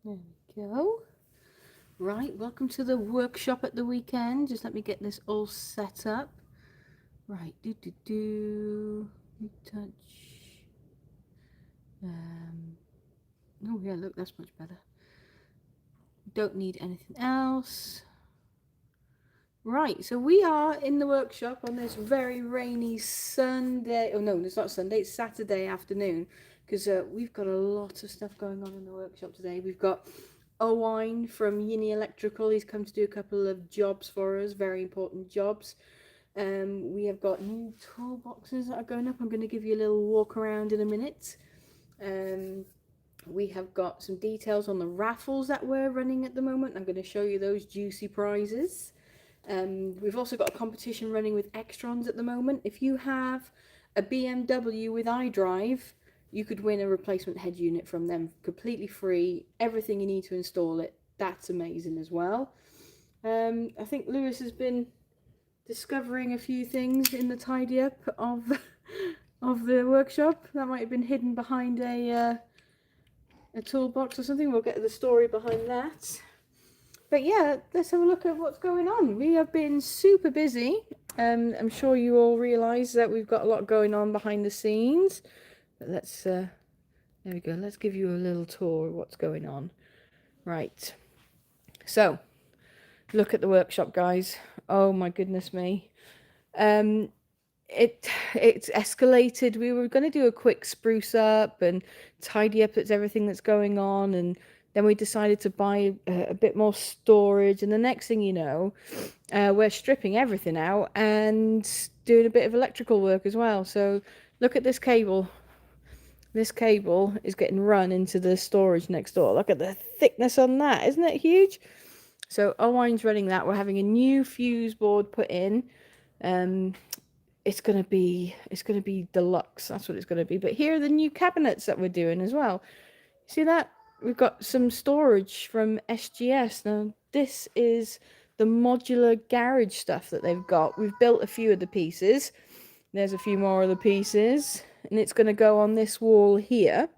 There we go. Right, welcome to the workshop at the weekend. Just let me get this all set up. Right, touch. Oh yeah, look, that's much better. Don't need anything else. Right, so we are in the workshop on this very rainy Sunday. Oh no, it's not Sunday, it's Saturday afternoon. Because we've got a lot of stuff going on in the workshop today. We've got Owain from Uni Electrical. He's come to do a couple of jobs for us, very important jobs. We have got new toolboxes that are going up. I'm going to give you a little walk around in a minute. We have got some details on the raffles that we're running at the moment. I'm going to show you those juicy prizes. We've also got a competition running with Extrons at the moment. If you have a BMW with iDrive, you could win a replacement head unit from them completely free. Everything you need to install it. That's amazing as well. I think Lewis has been discovering a few things in the tidy up of of the workshop that might have been hidden behind a toolbox or something. We'll get to the story behind that. But yeah, let's have a look at what's going on. We have been super busy. I'm sure you all realise that we've got a lot going on behind the scenes. But let's, there we go. Let's give you a little tour of what's going on. Right. So, look at the workshop, guys. Oh my goodness me. It's escalated. We were going to do a quick spruce up and tidy up everything that's going on, and then we decided to buy a bit more storage, and the next thing you know, we're stripping everything out and doing a bit of electrical work as well. So look at this cable. This cable is getting run into the storage next door. Look at the thickness on that. Isn't it huge? So Owain's running that. We're having a new fuse board put in. It's gonna be deluxe. That's what it's gonna be. But here are the new cabinets that we're doing as well. See that? We've got some storage from SGS. Now this is the modular garage stuff that they've got. We've built a few of the pieces. There's a few more of the pieces, and it's going to go on this wall here.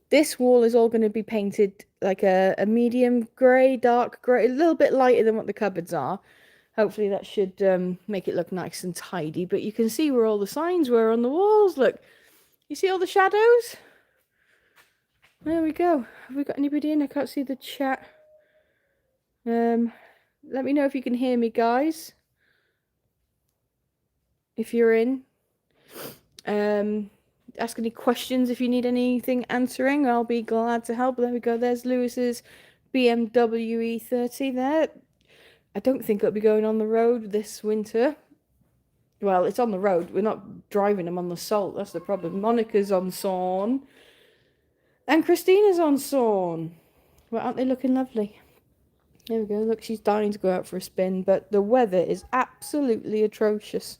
This wall is all going to be painted like a medium grey, dark grey, a little bit lighter than what the cupboards are. Hopefully that should make it look nice and tidy. But you can see where all the signs were on the walls. Look, you see all the shadows? There we go. Have we got anybody in? I can't see the chat. Let me know if you can hear me, guys. If you're in. Ask any questions if you need anything answering. I'll be glad to help. There we go. There's Lewis's BMW E30 there. I don't think it'll be going on the road this winter. Well, it's on the road. We're not driving them on the salt. That's the problem. Monica's on sawn. And Christina's on sawn. Well, aren't they looking lovely? There we go. Look, she's dying to go out for a spin. But the weather is absolutely atrocious.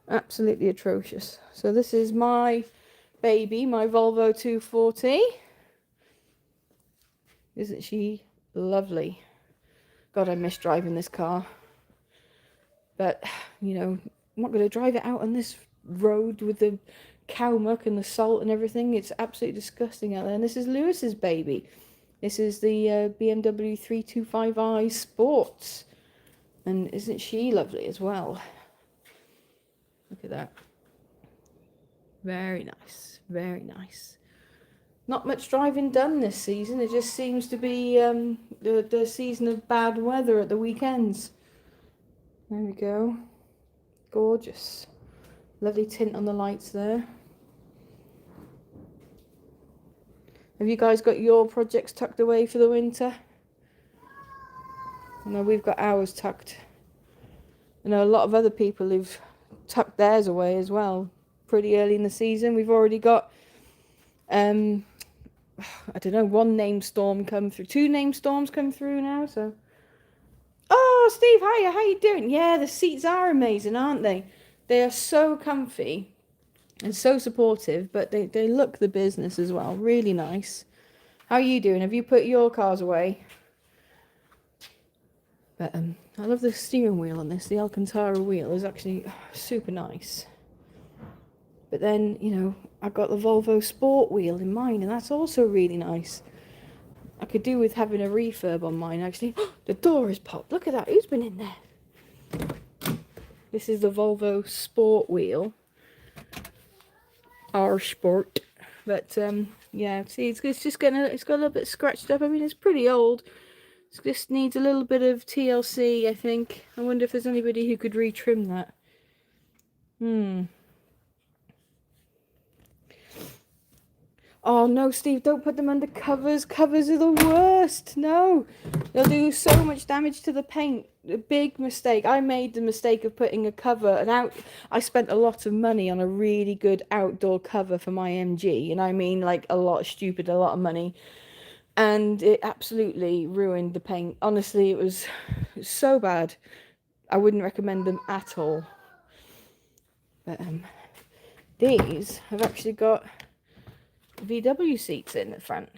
Absolutely atrocious. So this is my baby, my Volvo 240. Isn't she lovely? God, I miss driving this car. But, you know, I'm not going to drive it out on this road with the cow muck and the salt and everything. It's absolutely disgusting out there. And this is Lewis's baby. This is the BMW 325i Sports. And isn't she lovely as well? Look at that. Very nice. Very nice. Not much driving done this season. It just seems to be the season of bad weather at the weekends. There we go. Gorgeous. Lovely tint on the lights there. Have you guys got your projects tucked away for the winter? I know we've got ours tucked. I know a lot of other people who've tucked theirs away as well. Pretty early in the season. We've already got I don't know, one named storm come through, two named storms come through now, so. Oh, Steve, hiya, how you doing? Yeah, the seats are amazing, aren't they? They are so comfy and so supportive, but they look the business as well. Really nice. How are you doing? Have you put your cars away? But I love the steering wheel on this. The Alcantara wheel is actually super nice. But then, you know, I've got the Volvo Sport wheel in mine, and that's also really nice. I could do with having a refurb on mine, actually. The door is popped. Look at that. Who's been in there? This is the Volvo Sport Wheel. R Sport. But, yeah, see, it's just it's got a little bit scratched up. I mean, it's pretty old. It just needs a little bit of TLC, I think. I wonder if there's anybody who could retrim that. Oh no, Steve, don't put them under covers. Covers are the worst. No, they'll do so much damage to the paint. A big mistake. I made the mistake of putting a cover, I spent a lot of money on a really good outdoor cover for my MG, and I mean like a lot of money. And it absolutely ruined the paint. Honestly, it was so bad. I wouldn't recommend them at all. But these have actually got VW seats in the front.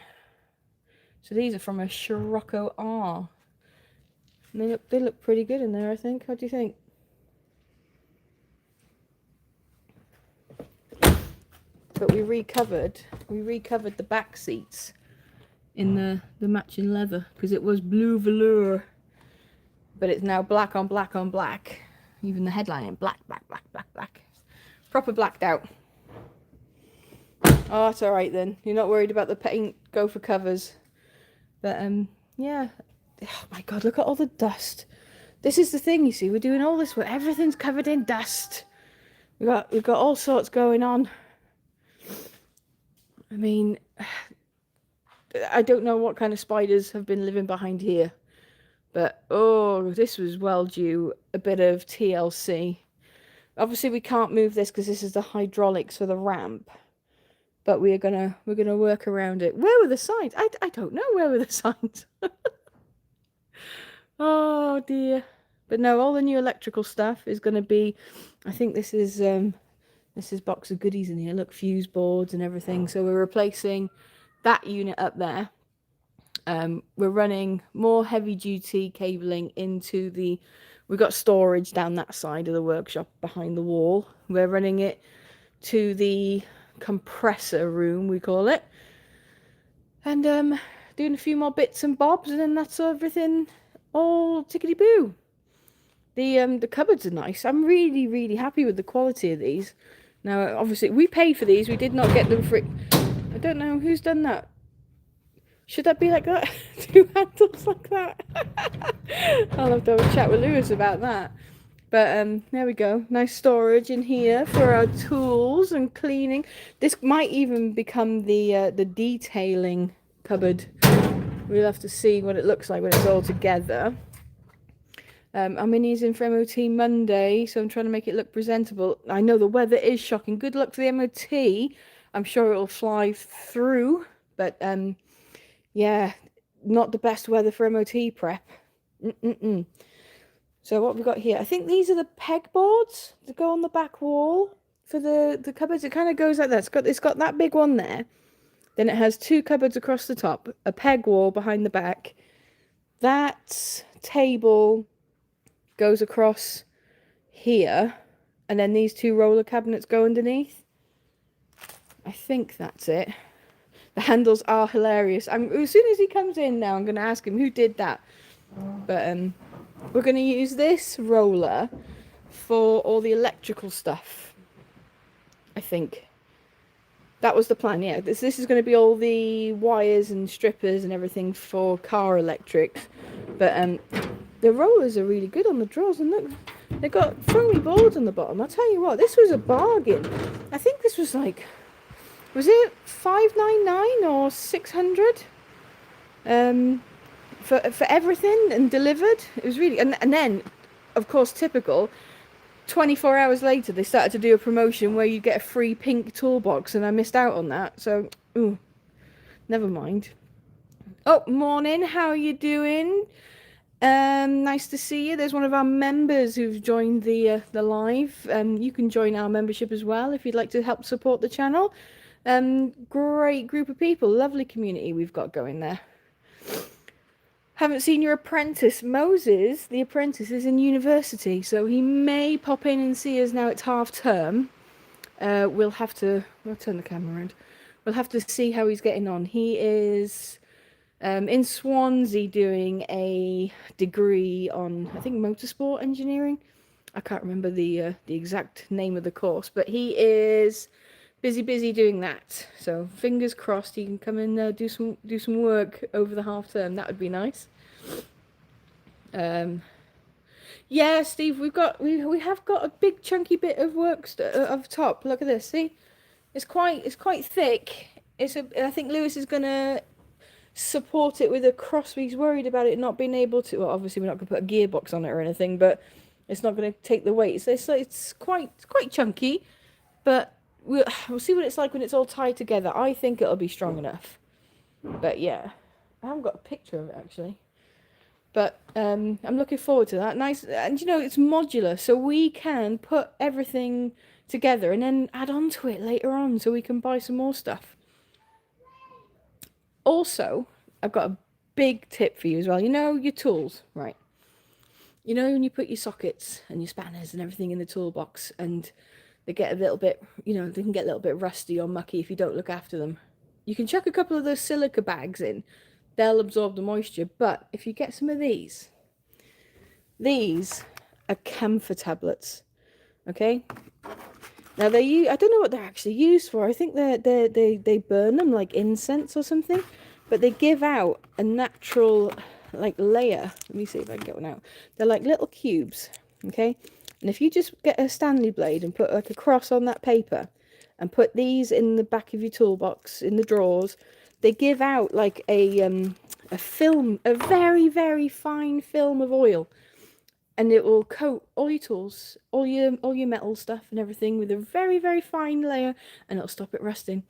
So these are from a Scirocco R. And they look pretty good in there, I think. What do you think? But we recovered the back seats in the matching leather because it was blue velour, but it's now black on black on black. Even the headline in black. Proper blacked out. Oh, that's alright then. You're not worried about the paint. Go for covers. But, yeah. Oh my god, look at all the dust. This is the thing, you see. We're doing all this where everything's covered in dust. We've got all sorts going on. I mean, I don't know what kind of spiders have been living behind here. But, oh, this was well due a bit of TLC. Obviously, we can't move this because this is the hydraulics for the ramp. But we're gonna work around it. Where were the signs? I don't know where were the signs. Oh dear. But no, all the new electrical stuff is gonna be. I think this is box of goodies in here. Look, fuse boards and everything. So we're replacing that unit up there. We're running more heavy duty cabling into the. We've got storage down that side of the workshop behind the wall. We're running it to the compressor room, we call it, and doing a few more bits and bobs, and then that's everything all tickety boo. The cupboards are nice. I'm really happy with the quality of these. Now obviously we paid for these, we did not get them free. I don't know who's done that. Should that be like that? 2 handles like that? I'll have to have a chat with Lewis about that. But there we go. Nice storage in here for our tools and cleaning. This might even become the detailing cupboard. We'll have to see what it looks like when it's all together. Our Mini's in for MOT Monday, so I'm trying to make it look presentable. I know the weather is shocking. Good luck to the MOT. I'm sure it'll fly through, but yeah, not the best weather for MOT prep. So what we've got here, I think these are the pegboards that go on the back wall for the cupboards. It kind of goes like that. It's got that big one there. Then it has 2 cupboards across the top, a peg wall behind the back. That table goes across here, and then these 2 roller cabinets go underneath. I think that's it. The handles are hilarious. As soon as he comes in now, I'm going to ask him who did that. But we're going to use this roller for all the electrical stuff. I think that was the plan. Yeah, this is going to be all the wires and strippers and everything for car electrics. But the rollers are really good on the drawers, and look, they've got foamy boards on the bottom. I'll tell you what, this was a bargain. I think this was like, was it $599 or $600? For everything and delivered. It was really, and then of course, typical, 24 hours later they started to do a promotion where you get a free pink toolbox, and I missed out on that, so ooh, never mind. Oh, morning, how are you doing? Nice to see you. There's one of our members who've joined the live. You can join our membership as well if you'd like to help support the channel. Great group of people, lovely community we've got going there. Haven't seen your apprentice. Moses, the apprentice, is in university, so he may pop in and see us now it's half term. We'll turn the camera around. We'll have to see how he's getting on. He is in Swansea doing a degree on, I think, motorsport engineering. I can't remember the exact name of the course, but he is busy doing that. So fingers crossed he can come and do some work over the half term. That would be nice. Yeah, Steve, we have got a big chunky bit of work of top. Look at this. See, it's quite thick. I think Lewis is gonna support it with a cross. He's worried about it not being able to. Well, obviously we're not gonna put a gearbox on it or anything, but it's not gonna take the weight. So it's quite chunky, but we'll see what it's like when it's all tied together. I think it'll be strong enough. But yeah, I haven't got a picture of it actually. But I'm looking forward to that. Nice, and it's modular, so we can put everything together and then add on to it later on, so we can buy some more stuff. Also, I've got a big tip for you as well. Your tools, right? When you put your sockets and your spanners and everything in the toolbox, and they get a little bit, they can get a little bit rusty or mucky if you don't look after them. You can chuck a couple of those silica bags in. They'll absorb the moisture. But if you get some of these are camphor tablets. Okay. Now I don't know what they're actually used for. I think they burn them like incense or something. But they give out a natural like layer. Let me see if I can get one out. They're like little cubes. Okay. And if you just get a Stanley blade and put like a cross on that paper and put these in the back of your toolbox in the drawers, they give out like a film, a very, very fine film of oil, and it will coat all your tools, all your metal stuff and everything with a very, very fine layer, and it'll stop it rusting.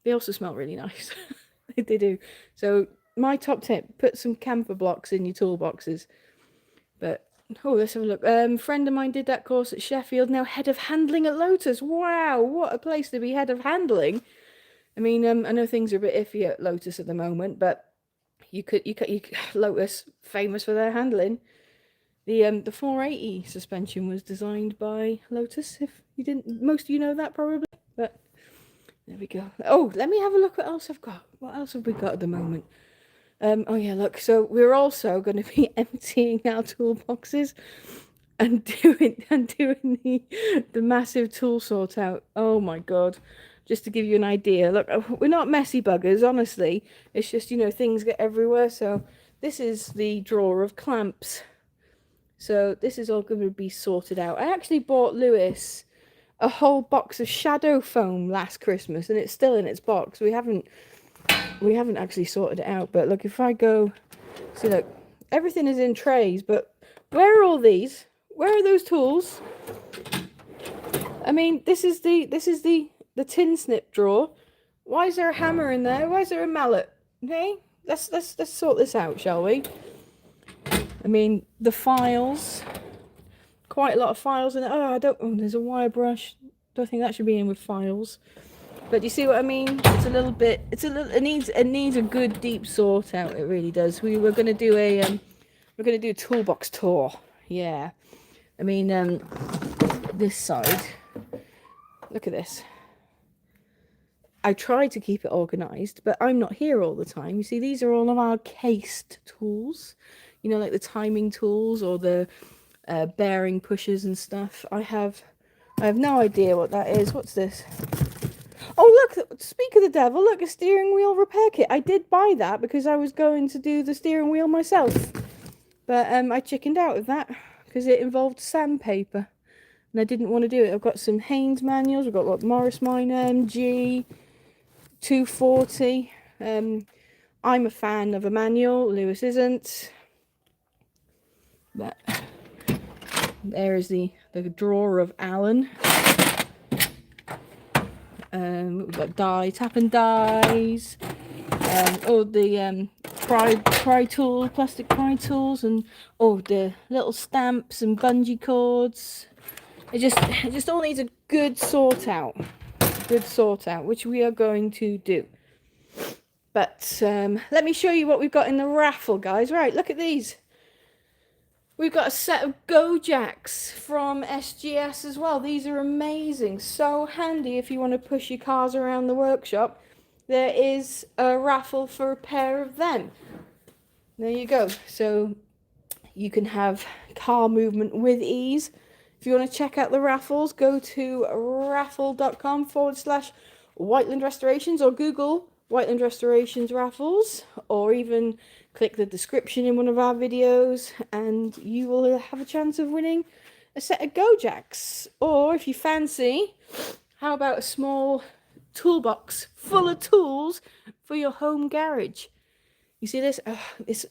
They also smell really nice. They do. So my top tip, put some camphor blocks in your toolboxes. But let's have a look. Friend of mine did that course at Sheffield, now head of handling at Lotus. Wow, what a place to be head of handling. I mean, I know things are a bit iffy at Lotus at the moment, but you could Lotus, famous for their handling. The 480 suspension was designed by Lotus. If you didn't, most of you know that probably. But there we go. Oh, let me have a look what else I've got. What else have we got at the moment? Oh yeah, look. So we're also going to be emptying our toolboxes and doing the massive tool sort out. Oh my god. Just to give you an idea. Look, we're not messy buggers, honestly. It's just, things get everywhere. So this is the drawer of clamps. So this is all going to be sorted out. I actually bought Lewis a whole box of shadow foam last Christmas, and it's still in its box. We haven't actually sorted it out. But look, if I go, see, look, everything is in trays. But where are all these? Where are those tools? I mean, this is the tin snip drawer. Why is there a hammer in there? Why is there a mallet? Okay, let's sort this out, shall we? I mean, the files, quite a lot of files in there. There's a wire brush. Don't think that should be in with files. But you see what I mean? It needs a good deep sort out. It really does. We're gonna do a toolbox tour. Yeah. I mean, this side. Look at this. I try to keep it organised, but I'm not here all the time. You see, these are all of our cased tools. Like the timing tools or the bearing pushers and stuff. I have no idea what that is. What's this? Oh, look, speak of the devil, look, a steering wheel repair kit. I did buy that because I was going to do the steering wheel myself. But I chickened out of that because it involved sandpaper. And I didn't want to do it. I've got some Haynes manuals. I've got like Morris Minor MG 240. I'm a fan of a manual. Lewis isn't. But there is the drawer of Allen. We've got tap and dies. The pry tool, plastic pry tools, and the little stamps and bungee cords. It just all needs a good sort out, which we are going to do. But let me show you what we've got in the raffle, guys. Right, look at these. We've got a set of Go Jacks from SGS as well. These are amazing. So handy if you want to push your cars around the workshop. there is a raffle for a pair of them. There you go. So you can have car movement with ease. If you want to check out the raffles, go to raffle.com/Whiteland Restorations or Google Whiteland Restorations raffles, or even click the description in one of our videos and you will have a chance of winning a set of Go Jacks. Or if you fancy, how about a small toolbox full of tools for your home garage? You see this?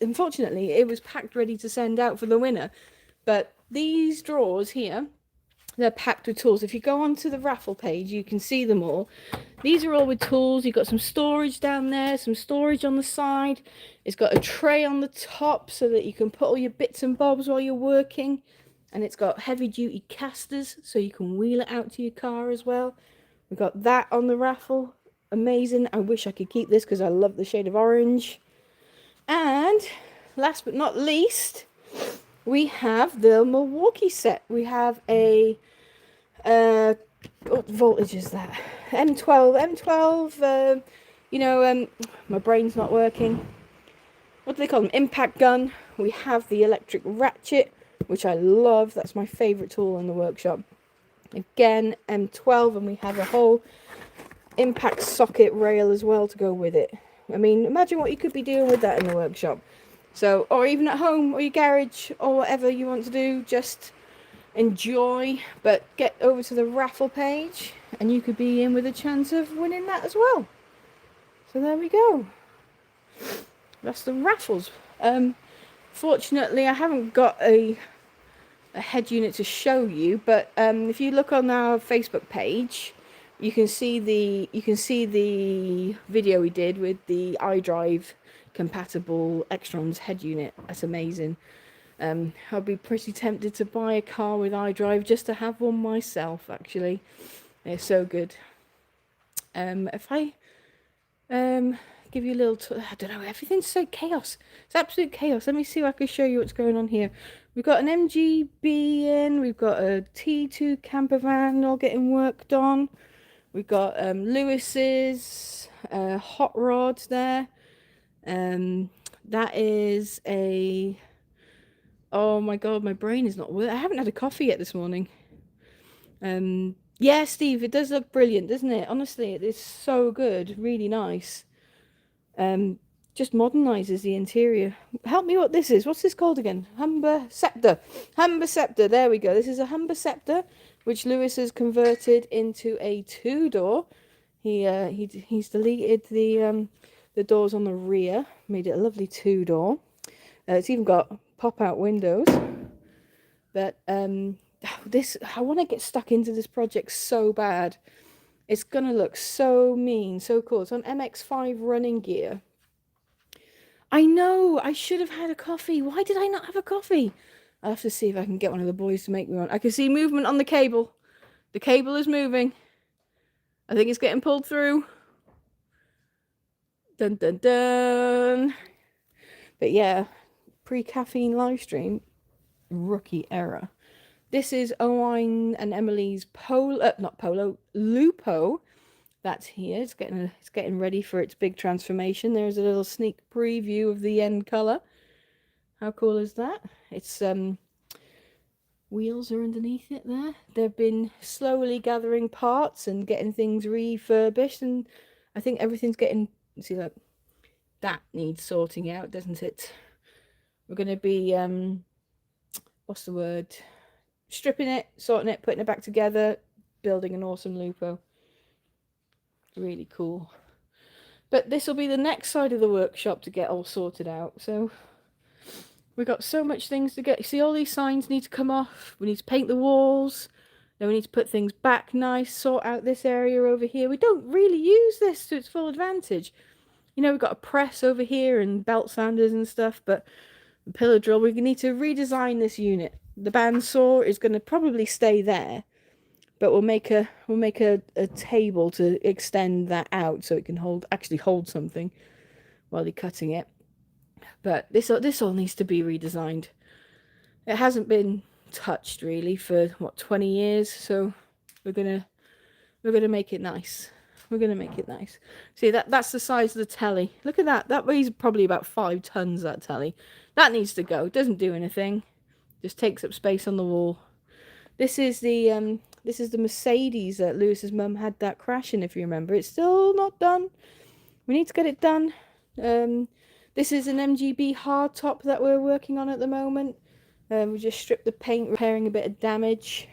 Unfortunately, it was packed ready to send out for the winner. But these drawers here, they're packed with tools. If you go onto the raffle page, you can see them all. These are all with tools. You've got some storage down there, some storage on the side. It's got a tray on the top so that you can put all your bits and bobs while you're working. And it's got heavy duty casters so you can wheel it out to your car as well. We've got that on the raffle. Amazing. I wish I could keep this because I love the shade of orange. And last but not least, we have the Milwaukee set. We have a what voltage is that? M12. My brain's not working. What do they call them? Impact gun. We have the electric ratchet, which I love. That's my favourite tool in the workshop. Again, M12, and we have a whole impact socket rail as well to go with it. I mean, imagine what you could be doing with that in the workshop. So, or even at home or your garage or whatever you want to do, just enjoy. But get over to the raffle page and you could be in with a chance of winning that as well. So there we go. That's the raffles. Fortunately, I haven't got a head unit to show you, but if you look on our Facebook page, you can see the video we did with the iDrive compatible Extrons head unit. That's amazing. I'll be pretty tempted to buy a car with iDrive just to have one myself, actually. They're so good. If I give you a little I don't know, everything's so chaos. It's absolute chaos. Let me see if I can show you what's going on here. We've got an MGB in, we've got a T2 camper van all getting worked on. We've got Lewis's hot rods there. That is a... Oh my god, my brain is not... I haven't had a coffee yet this morning. Yeah, Steve, it does look brilliant, doesn't it? Honestly, it is so good. Really nice. Just modernises the interior. Help me what this is. What's this called again? Humber Scepter. Humber Scepter. There we go. This is a Humber Scepter, which Lewis has converted into a two-door. He's deleted the doors on the rear, made it a lovely two-door. It's even got pop-out windows. But I want to get stuck into this project so bad. It's gonna look so mean, so cool. It's on MX5 running gear. I know, I should have had a coffee. Why did I not have a coffee? I'll have to see if I can get one of the boys to make me one. I can see movement on the cable. The cable is moving. I think it's getting pulled through. Dun dun dun. But yeah, pre-caffeine live stream. Rookie error. This is Owen and Emily's Lupo. That's here. It's getting ready for its big transformation. There's a little sneak preview of the end color. How cool is that? Its wheels are underneath it there. They've been slowly gathering parts and getting things refurbished, and I think everything's getting... See, look, that needs sorting out, doesn't it? We're going to be what's the word? Stripping it, sorting it, putting it back together, building an awesome Lupo. Really cool. But this will be the next side of the workshop to get all sorted out. So we've got so much things to get. You see, all these signs need to come off. We need to paint the walls. Then we need to put things back nice, sort out this area over here. We don't really use this to its full advantage. You know, we've got a press over here and belt sanders and stuff, but the pillar drill, we need to redesign this unit. The bandsaw is going to probably stay there, but we'll make a table to extend that out so it can actually hold something while you're cutting it. But this all needs to be redesigned. It hasn't been touched really for 20 years, so we're gonna make it nice. We're going to make it nice. See, that's the size of the telly. Look at that. That weighs probably about 5 tons, that telly. That needs to go. It doesn't do anything. Just takes up space on the wall. This is the Mercedes that Lewis's mum had that crash in, if you remember. It's still not done. We need to get it done. This is an MGB hardtop that we're working on at the moment. We just stripped the paint, repairing a bit of damage.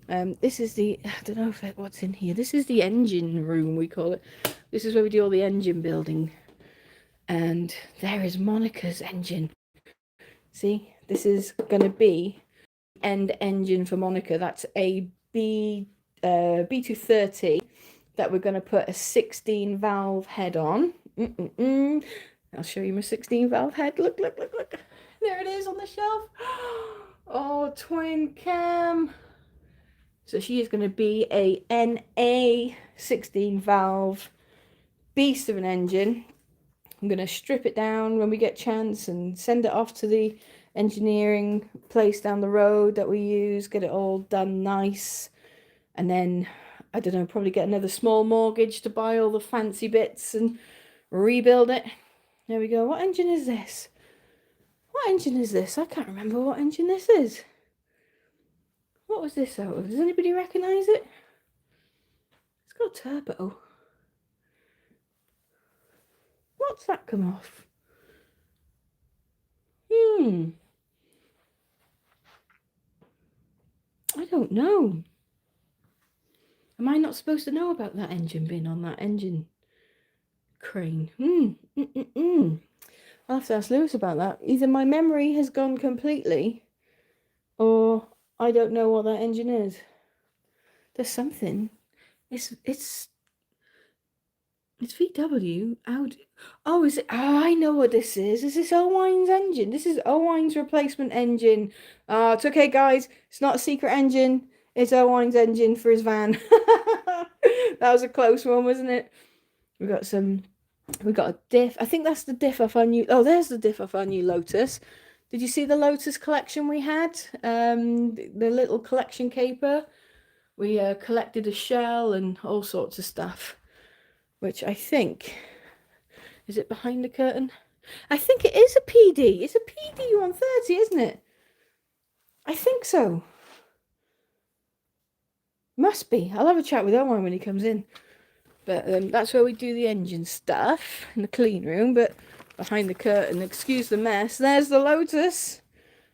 This is I don't know what's in here. This is the engine room, we call it. This is where we do all the engine building. And there is Monica's engine. See, this is going to be end engine for Monica. That's a B230 that we're going to put a 16 valve head on. I'll show you my 16 valve head. Look. There it is on the shelf. Oh, twin cam. So she is going to be a NA 16 valve beast of an engine. I'm going to strip it down when we get a chance and send it off to the engineering place down the road that we use, get it all done nice, and then, I don't know, probably get another small mortgage to buy all the fancy bits and rebuild it. There we go. What engine is this? What engine is this? I can't remember what engine this is. What was this out of? Does anybody recognise it? It's got a turbo. What's that come off? I don't know. Am I not supposed to know about that engine being on that engine crane? I'll have to ask Lewis about that. Either my memory has gone completely, or I don't know what that engine is. There's something. It's VW. Audi. Oh, is it? Oh, I know what this is. Is this Owine's engine? This is Owine's replacement engine. It's okay, guys. It's not a secret engine. It's Owine's engine for his van. That was a close one, wasn't it? We got a diff. I think that's the diff off our new. Oh, there's the diff off our new Lotus. Did you see the Lotus collection we had? The little collection caper. We collected a shell and all sorts of stuff. Which I think, is it behind the curtain? I think it is a PD. It's a PD 130, isn't it? I think so. Must be. I'll have a chat with Owen when he comes in. But that's where we do the engine stuff, in the clean room. But behind the curtain, excuse the mess, there's the Lotus.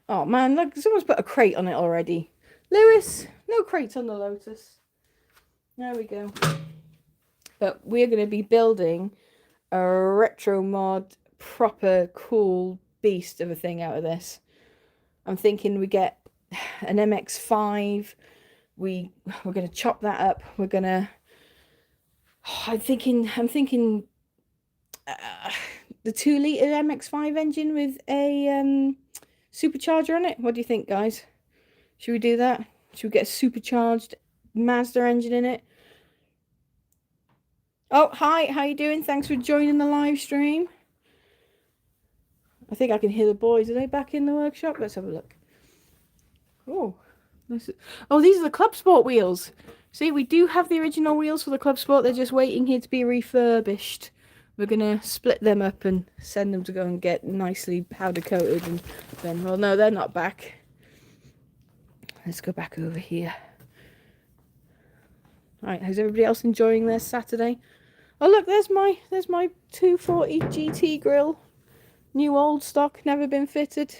Oh man, look, someone's put a crate on it already. Lewis, no crates on the Lotus. There we go. But we're going to be building a retro mod, proper cool beast of a thing out of this. I'm thinking we get an MX-5. We're going to chop that up. We're going to... I'm thinking the 2-litre MX-5 engine with a supercharger on it. What do you think, guys? Should we do that? Should we get a supercharged Mazda engine in it? Oh, hi, how you doing? Thanks for joining the live stream. I think I can hear the boys. Are they back in the workshop? Let's have a look. Oh, these are the Club Sport wheels. See, we do have the original wheels for the Club Sport. They're just waiting here to be refurbished. We're going to split them up and send them to go and get nicely powder coated. And then, well, no, they're not back. Let's go back over here. All right, how's everybody else enjoying their Saturday? Oh look, there's my 240 GT grill. New old stock, never been fitted.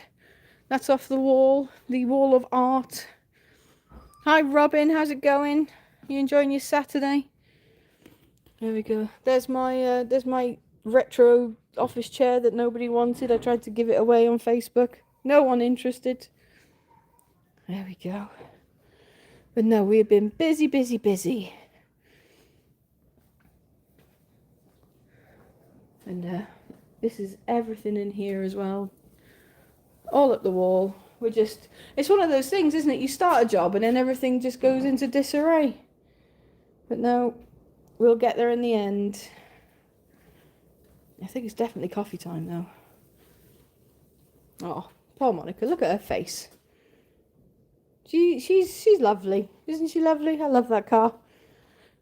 That's off the wall of art. Hi Robin, how's it going? You enjoying your Saturday? There we go. There's my retro office chair that nobody wanted. I tried to give it away on Facebook. No one interested. There we go. But no, we've been busy. And this is everything in here as well. All up the wall. It's one of those things, isn't it? You start a job and then everything just goes into disarray. But no, we'll get there in the end. I think it's definitely coffee time though. Oh, poor Monica, look at her face. She's lovely. Isn't she lovely? I love that car.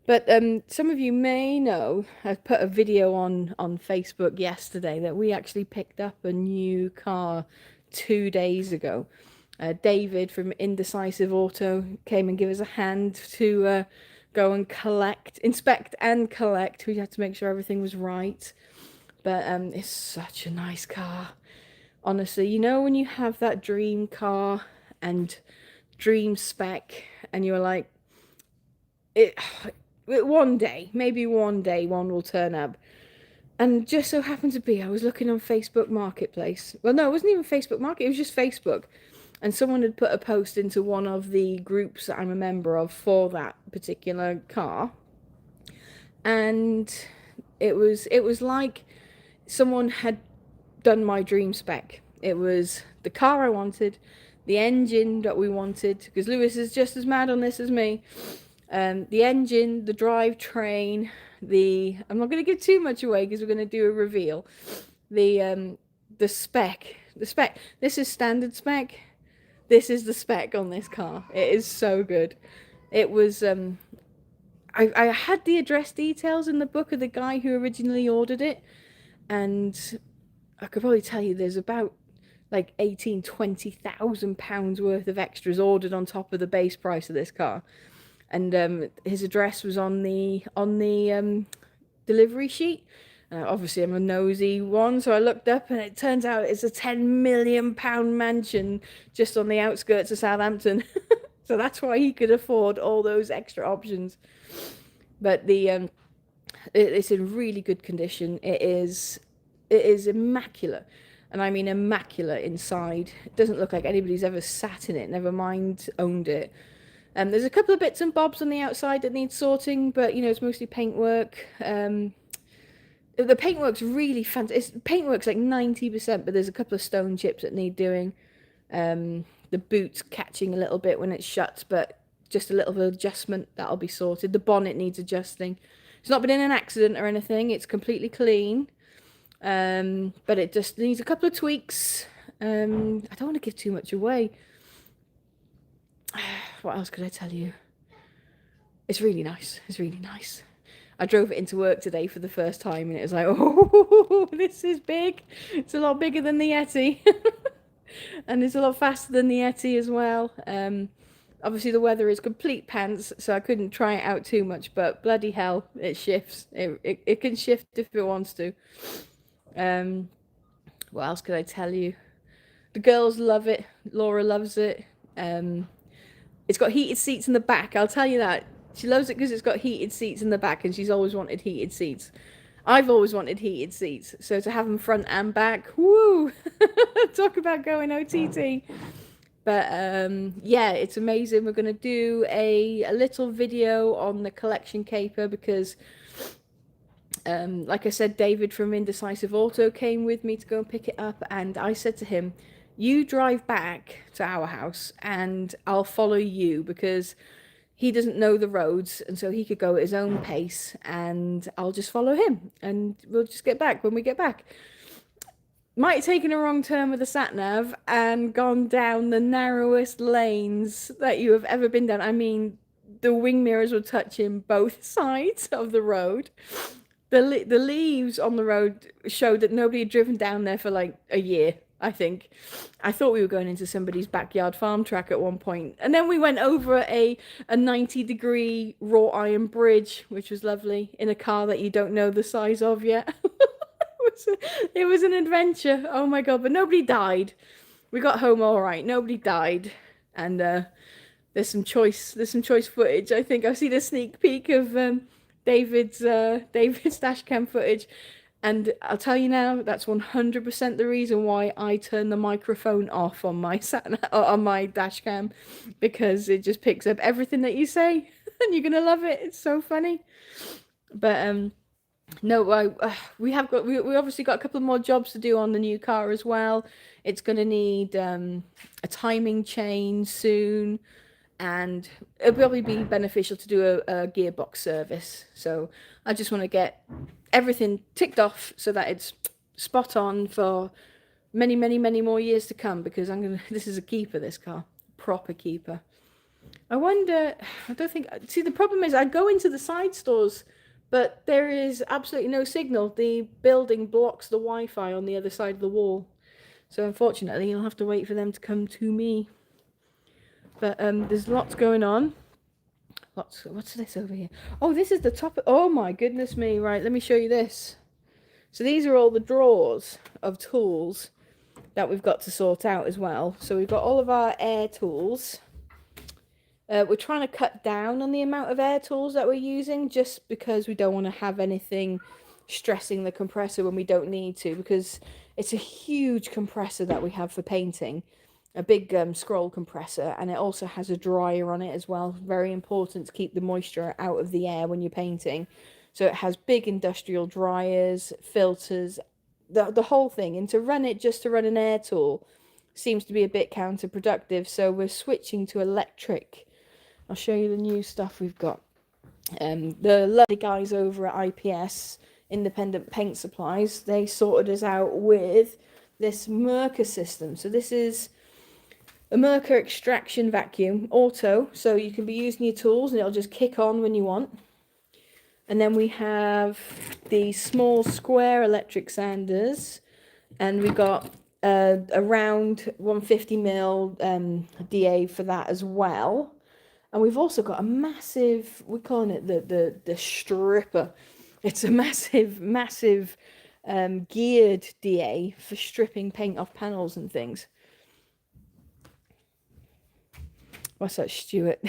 But some of you may know, I put a video on Facebook yesterday that we actually picked up a new car 2 days ago. David from Indecisive Auto came and gave us a hand to go and inspect and collect. We had to make sure everything was right. But it's such a nice car. Honestly, you know when you have that dream car and dream spec and you're like, it one day, maybe one day one will turn up. And just so happened to be, I was looking on Facebook Marketplace. Well, no, it wasn't even Facebook Market, it was just Facebook. And someone had put a post into one of the groups that I'm a member of for that particular car. And it was like someone had done my dream spec. It was the car I wanted, the engine that we wanted, because Lewis is just as mad on this as me. The engine, the drivetrain, I'm not going to give too much away because we're going to do a reveal. The spec. This is standard spec. This is the spec on this car. It is so good. It was I had the address details in the book of the guy who originally ordered it, and I could probably tell you there's about like 20,000 pounds worth of extras ordered on top of the base price of this car. And his address was on the delivery sheet. Obviously, I'm a nosy one, so I looked up, and it turns out it's a £10 million mansion just on the outskirts of Southampton. So that's why he could afford all those extra options. But it's in really good condition. It is immaculate, and I mean immaculate inside. It doesn't look like anybody's ever sat in it, never mind owned it. There's a couple of bits and bobs on the outside that need sorting, but it's mostly paintwork. The paintwork's really fantastic. Paintwork's like 90%, but there's a couple of stone chips that need doing. The boot's catching a little bit when it shuts, but just a little bit of adjustment, that'll be sorted. The bonnet needs adjusting. It's not been in an accident or anything. It's completely clean. But it just needs a couple of tweaks. I don't want to give too much away. What else could I tell you? It's really nice. It's really nice. I drove it into work today for the first time, and it was like, oh, this is big. It's a lot bigger than the Yeti. And it's a lot faster than the Yeti as well. Obviously, the weather is complete pants, so I couldn't try it out too much, but bloody hell, it shifts. It can shift if it wants to. What else could I tell you? The girls love it. Laura loves it. It's got heated seats in the back, I'll tell you that. She loves it because it's got heated seats in the back, and she's always wanted heated seats. I've always wanted heated seats, so to have them front and back, woo! Talk about going OTT. But yeah, it's amazing. We're going to do a little video on the collection caper because, like I said, David from Indecisive Auto came with me to go and pick it up, and I said to him, you drive back to our house and I'll follow you, because he doesn't know the roads, and so he could go at his own pace, and I'll just follow him, and we'll just get back when we get back. Might have taken a wrong turn with the sat-nav and gone down the narrowest lanes that you have ever been down. I mean, the wing mirrors were touching both sides of the road. The leaves on the road showed that nobody had driven down there for like a year, I think. I thought we were going into somebody's backyard farm track at one point. And then we went over a 90-degree wrought iron bridge, which was lovely, in a car that you don't know the size of yet. It was an adventure. Oh my God, but nobody died. We got home all right. Nobody died. And there's some choice footage. I think I've seen a sneak peek of David's dash cam footage. And I'll tell you now, that's 100% the reason why I turn the microphone off on my on my dash cam, because it just picks up everything that you say, and you're gonna love it. It's so funny. But no, we obviously got a couple more jobs to do on the new car as well. It's gonna need a timing change soon, and it'll probably be beneficial to do a gearbox service. So I just want to get everything ticked off so that it's spot on for many more years to come, because this is a keeper, this car, proper keeper. I wonder, I don't think, see, the problem is I go into the side stores, but there is absolutely no signal. The building blocks the Wi-Fi on the other side of the wall. So unfortunately, you'll have to wait for them to come to me. But there's lots going on. What's this over here? Oh, this is the top. Oh my goodness me. Right, let me show you this. So these are all the drawers of tools that we've got to sort out as well. So we've got all of our air tools. We're trying to cut down on the amount of air tools that we're using just because we don't want to have anything stressing the compressor when we don't need to, because it's a huge compressor that we have for painting, a big scroll compressor, and it also has a dryer on it as well. Very important to keep the moisture out of the air when you're painting. So it has big industrial dryers, filters, the whole thing. And to run it just to run an air tool seems to be a bit counterproductive. So we're switching to electric. I'll show you the new stuff we've got. The lovely guys over at IPS, Independent Paint Supplies, they sorted us out with this Merca system. So this is a Merca extraction vacuum, auto, so you can be using your tools and it'll just kick on when you want. And then we have the small square electric sanders, and we got around 150mm DA for that as well. And we've also got a massive, we're calling it the stripper. It's a massive geared DA for stripping paint off panels and things. What's that, Stuart?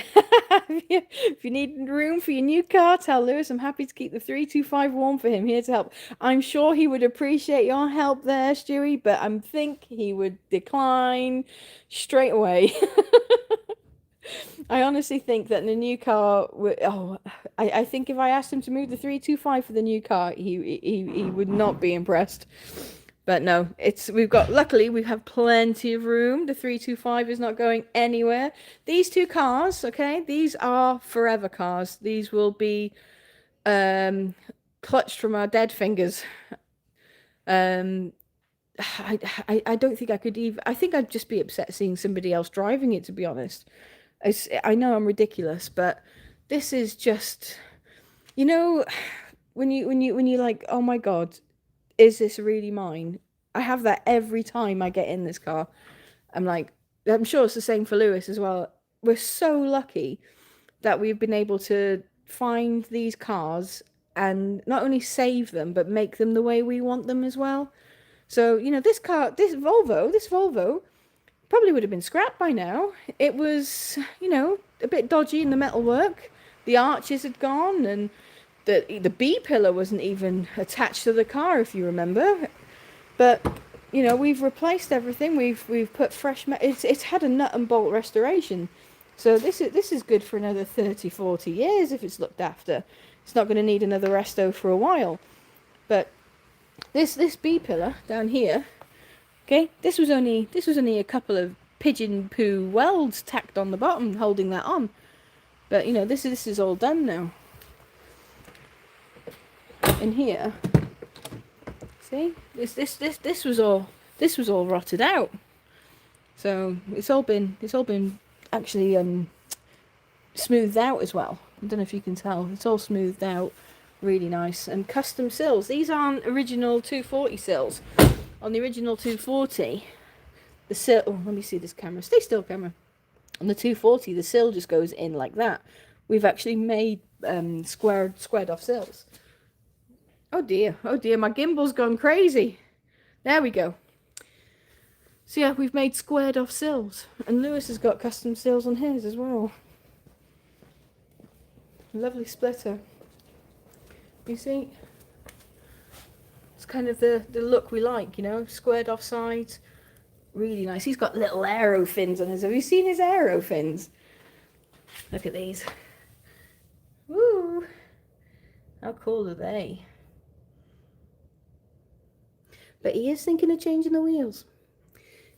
If you need room for your new car, tell Lewis I'm happy to keep the 325 warm for him. Here to help. I'm sure he would appreciate your help there, Stewie, but I think he would decline straight away. I honestly think that the new car I think if I asked him to move the 325 for the new car, he would not be impressed. But no, luckily we have plenty of room. The 325 is not going anywhere. These two cars, okay, these are forever cars. These will be clutched from our dead fingers. I don't think I could even, I think I'd just be upset seeing somebody else driving it, to be honest. I know I'm ridiculous, but this is just, you know, when you like, oh my God, is this really mine? I have that every time I get in this car. I'm like, I'm sure it's the same for Lewis as well. We're so lucky that we've been able to find these cars and not only save them, but make them the way we want them as well. So, you know, this Volvo probably would have been scrapped by now. It was, you know, a bit dodgy in the metalwork. The arches had gone, and the B pillar wasn't even attached to the car, if you remember. But you know, we've replaced everything. We've put fresh. It's had a nut and bolt restoration, so this is good for another 30-40 years if it's looked after. It's not going to need another resto for a while. But this B pillar down here, okay, this was only a couple of pigeon poo welds tacked on the bottom holding that on. But you know, this is all done now. In here, see, this was all rotted out. So it's all been actually smoothed out as well. I don't know if you can tell. It's all smoothed out, really nice. And custom sills. These aren't original 240 sills. On the original 240, the sill. Oh, let me see this camera. Stay still, camera. On the 240, the sill just goes in like that. We've actually made squared off sills. Oh dear, my gimbal's gone crazy. There we go. So yeah, we've made squared off sills. And Lewis has got custom sills on his as well. Lovely splitter. You see? It's kind of the look we like, you know, squared off sides. Really nice. He's got little aero fins on his. Have you seen his aero fins? Look at these. Woo! How cool are they? But he is thinking of changing the wheels.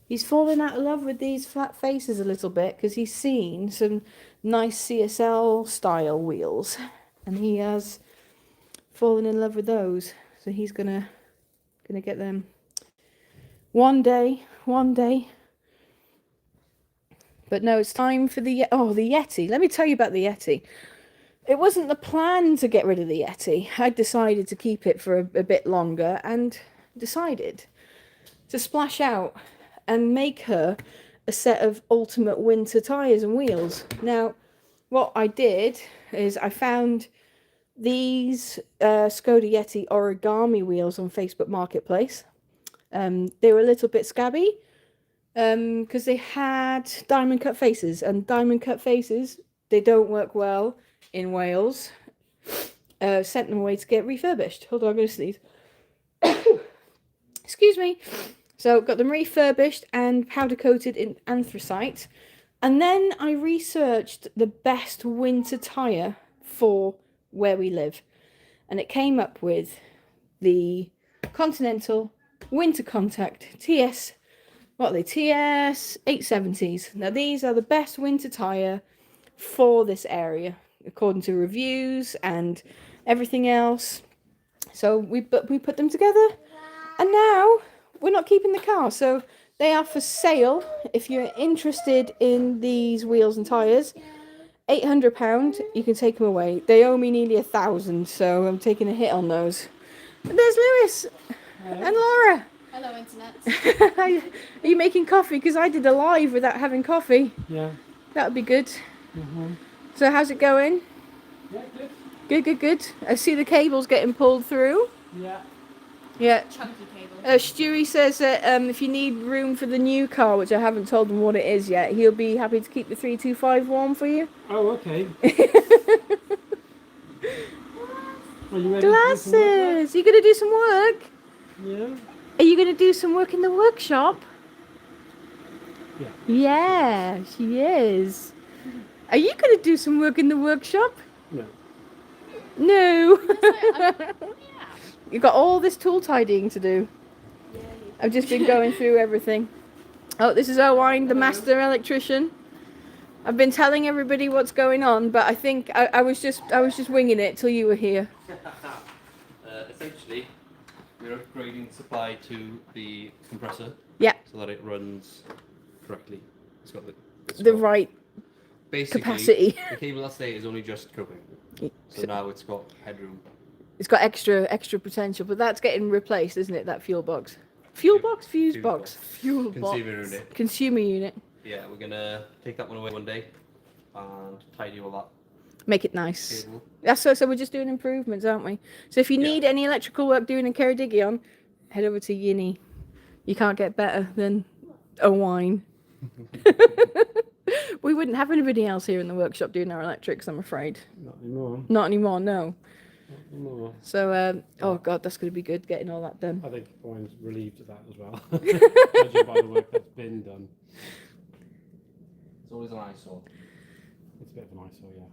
He's fallen out of love with these flat faces a little bit because he's seen some nice CSL style wheels, and he has fallen in love with those. So he's gonna get them one day. But no, it's time for the Yeti. Let me tell you about the Yeti. It wasn't the plan to get rid of the Yeti. I decided to keep it for a bit longer and decided to splash out and make her a set of ultimate winter tyres and wheels. Now, what I did is I found these Skoda Yeti origami wheels on Facebook Marketplace. They were a little bit scabby because they had diamond cut faces, and diamond cut faces, they don't work well in Wales. Sent them away to get refurbished. Hold on, I'm going to sneeze. Excuse me. So got them refurbished and powder coated in anthracite. And then I researched the best winter tyre for where we live. And it came up with the Continental Winter Contact TS, what are they, TS 870s. Now these are the best winter tyre for this area, according to reviews and everything else. So we put them together, and now we're not keeping the car, so they are for sale. If you're interested in these wheels and tyres, £800, you can take them away. They owe me nearly £1,000, so I'm taking a hit on those. But there's Lewis. Hello. And Laura. Hello, Internet. Are you making coffee? Because I did a live without having coffee. Yeah. That would be good. So how's it going? Yeah, good. Good. I see the cables getting pulled through. Yeah. Chunky cable. Stewie says that if you need room for the new car, which I haven't told him what it is yet, he'll be happy to keep the 325 warm for you. Oh, okay. Are you ready Glasses! Are you going to do some work? Yeah. Are you going to do some work in the workshop? Yeah. Yeah, she is. Are you going to do some work in the workshop? No. No. Yeah. You've got all this tool tidying to do. Yeah. I've just been going through everything. Oh, this is Owain, the master electrician. I've been telling everybody what's going on, but I think I was just winging it till you were here. Essentially, we're upgrading supply to the compressor. Yeah. So that it runs correctly. It's got The right basically, capacity. The cable that's there is only just coping. So now it's got headroom. It's got extra potential, but that's getting replaced, isn't it? That fuel box. Fuel box? Fuse box. Fuel box. Consumer unit. Consumer unit. Yeah, we're gonna take that one away one day and tidy all that Make it nice. cable. That's so we're just doing improvements, aren't we? So if you need any electrical work doing in Ceredigion, head over to Yini. You can't get better than Owain. We wouldn't have anybody else here in the workshop doing our electrics, I'm afraid. Not anymore. Not anymore, no. Not anymore. So, oh God, that's going to be good getting all that done. I think Owen's relieved of that as well. Judging by the work that's been done. It's always an eyesore. It's a bit of an eyesore, yeah.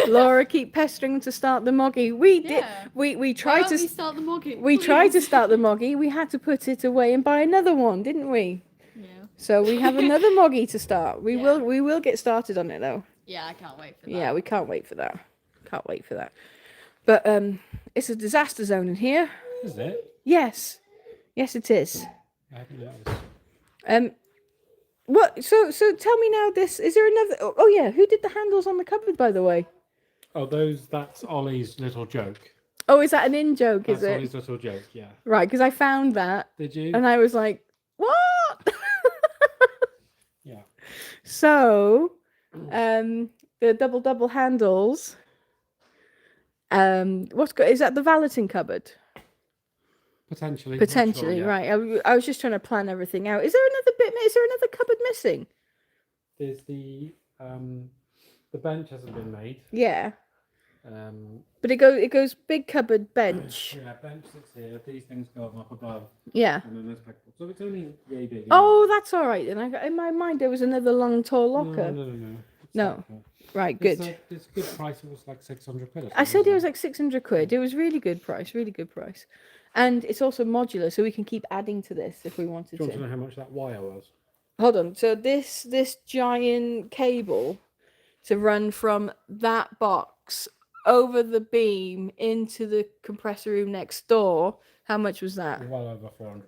Laura, keep pestering to start the moggy. We did. Yeah. We tried to. We start the mogging. We tried to start the moggy. We had to put it away and buy another one, didn't we? Yeah. So we have another moggy to start. We Yeah. will get started on it though. Yeah, I can't wait for that. Yeah, we can't wait for that. Can't wait for that. But it's a disaster zone in here. Is it? Yes, yes, it is. I haven't noticed. What? So tell me now. This is there another? Oh yeah, who did the handles on the cupboard, by the way? Oh, that's Ollie's little joke. Oh, is that an in joke? That's Is it Ollie's little joke, yeah. right? Because I found that Did you? and I was like, what? Yeah. So, the double handles. Is that the valeting cupboard? Potentially. not Potentially, sure, yeah. right. I was just trying to plan everything out. Is there another bit? Is there another cupboard missing? There's the bench hasn't been made. Yeah, Um, but it goes big cupboard bench. yeah, bench sits here. These things go up above, Yeah. and then there's so it's only yay big. Oh, that's all right then. I got in my mind there was another long, tall locker. No. It's No. like that. Right, good. It's a good price. It was like 600 quid. I said it was like 600 quid. It was really good price, and it's also modular, so we can keep adding to this if we wanted Do you want to to. know how much that wire was? Hold on. So this giant cable to run from that box over the beam into the compressor room next door. How much was that? Well over £400.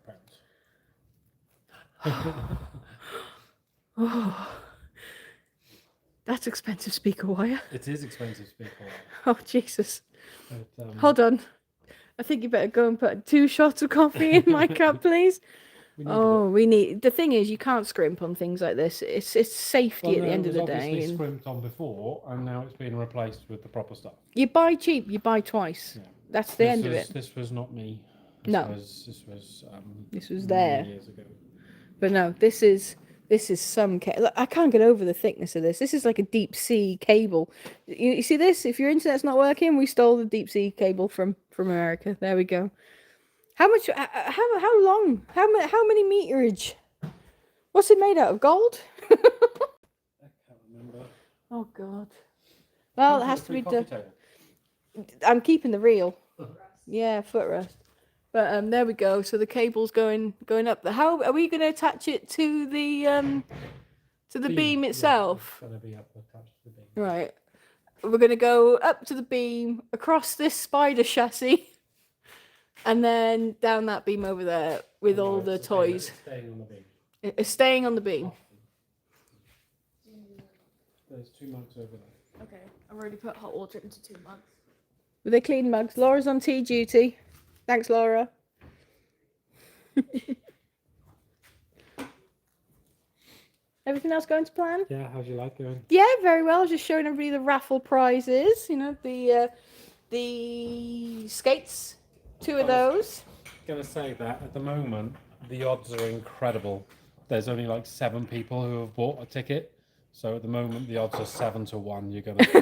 Oh, that's expensive speaker wire. It is expensive speaker wire. Oh, Jesus. But, Hold on. I think you better go and put 2 shots of coffee in my cup, please. we needed Oh, it. we need. The thing is, you can't scrimp on things like this. It's safety Well, at the no, end it of was the obviously day. And scrimped on before, and now it's being replaced with the proper stuff. you buy cheap, you buy twice. Yeah. That's the end of was, it. This was not me. No. This was This was many there. years ago. But no, this is some. Look, I can't get over the thickness of this. This is like a deep sea cable. You see this? If your internet's not working, we stole the deep sea cable from America. There we go. How much? How long? How many meterage? What's it made out of? Gold? I can't remember. Oh God. Well, it Coffee- has to be coffee done. table. I'm keeping the reel. Yeah, footrest. But there we go. So the cable's going up. How are we going to attach it to the beam Yeah, itself? it's gonna be up attached to the beam. Right. We're going to go up to the beam, across this spider chassis, and then down that beam over there with No, all the it's toys. staying on the beam. It's staying on the beam. There's 2 mugs over there. Okay, I've already put hot water into 2 mugs. With they clean mugs. Laura's on tea duty. Thanks, Laura. Everything else going to plan? Yeah, how'd you like going? Yeah, very well. I was just showing everybody the raffle prizes. You know, the skates. 2 of those. Gonna say that at the moment the odds are incredible. There's only like 7 people who have bought a ticket, so at the moment the odds are 7 to 1. You're gonna win.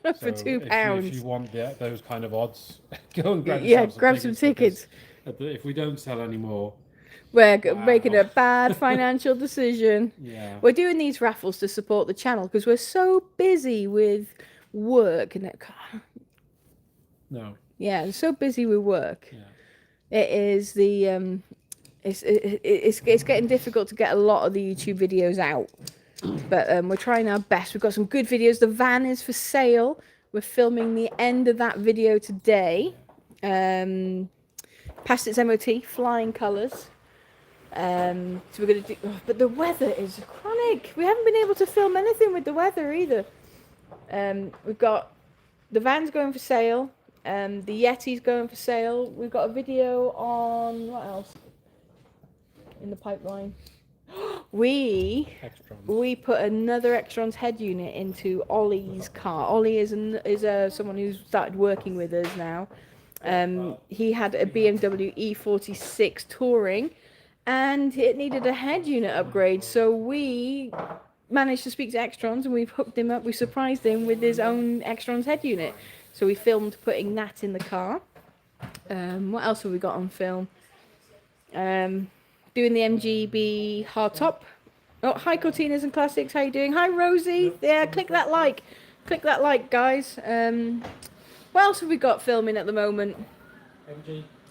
For So £2. If you want those kind of odds, go and grab Yeah, yourself grab some tickets. because if we don't sell any more, We're Wow. making a bad financial decision. yeah, We're doing these raffles to support the channel because we're so busy with work and no, yeah, so busy with work. yeah. It is the it's getting difficult to get a lot of the YouTube videos out, but we're trying our best. We've got some good videos. The van is for sale. We're filming the end of that video today. Past its MOT, flying colours. So we're gonna do, but the weather is chronic. We haven't been able to film anything with the weather either. We've got the van's going for sale. The Yeti's going for sale. We've got a video on what else in the pipeline. We put another Extron's head unit into Ollie's car. Ollie is someone who's started working with us now. He had a BMW E46 Touring, and it needed a head unit upgrade. So we managed to speak to Extrons, and we've hooked him up. We surprised him with his own Extrons head unit. So we filmed putting that in the car. What else have we got on film? Doing the MGB hardtop. Oh, hi Cortinas and Classics, how you doing? Hi Rosie. Yeah, click that like. Click that like, guys. What else have we got filming at the moment?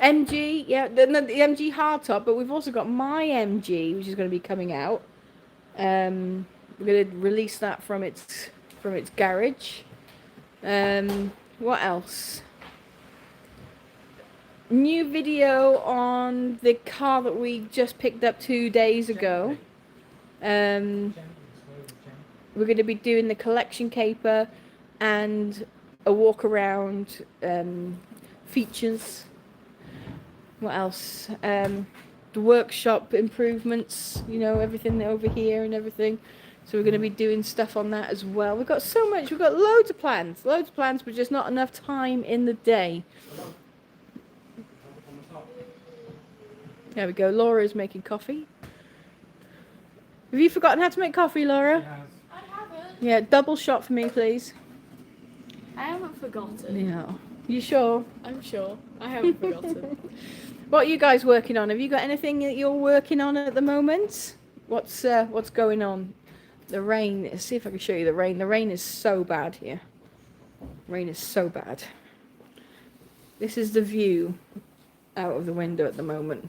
MG, yeah, the MG hardtop, but we've also got my MG, which is going to be coming out. We're going to release that from its garage. What else? New video on the car that we just picked up 2 days ago. We're going to be doing the collection caper and a walk around features. What else? The workshop improvements, you know, everything over here and everything. So we're going to be doing stuff on that as well. We've got so much. We've got loads of plans, but just not enough time in the day. There we go. Laura's making coffee. Have you forgotten how to make coffee, Laura? I haven't. Yeah, double shot for me, please. I haven't forgotten. Yeah. You sure? I'm sure. I haven't forgotten. What are you guys working on? Have you got anything that you're working on at the moment? What's going on? The rain. Let's see if I can show you the rain. The rain is so bad here. Rain is so bad. This is the view out of the window at the moment.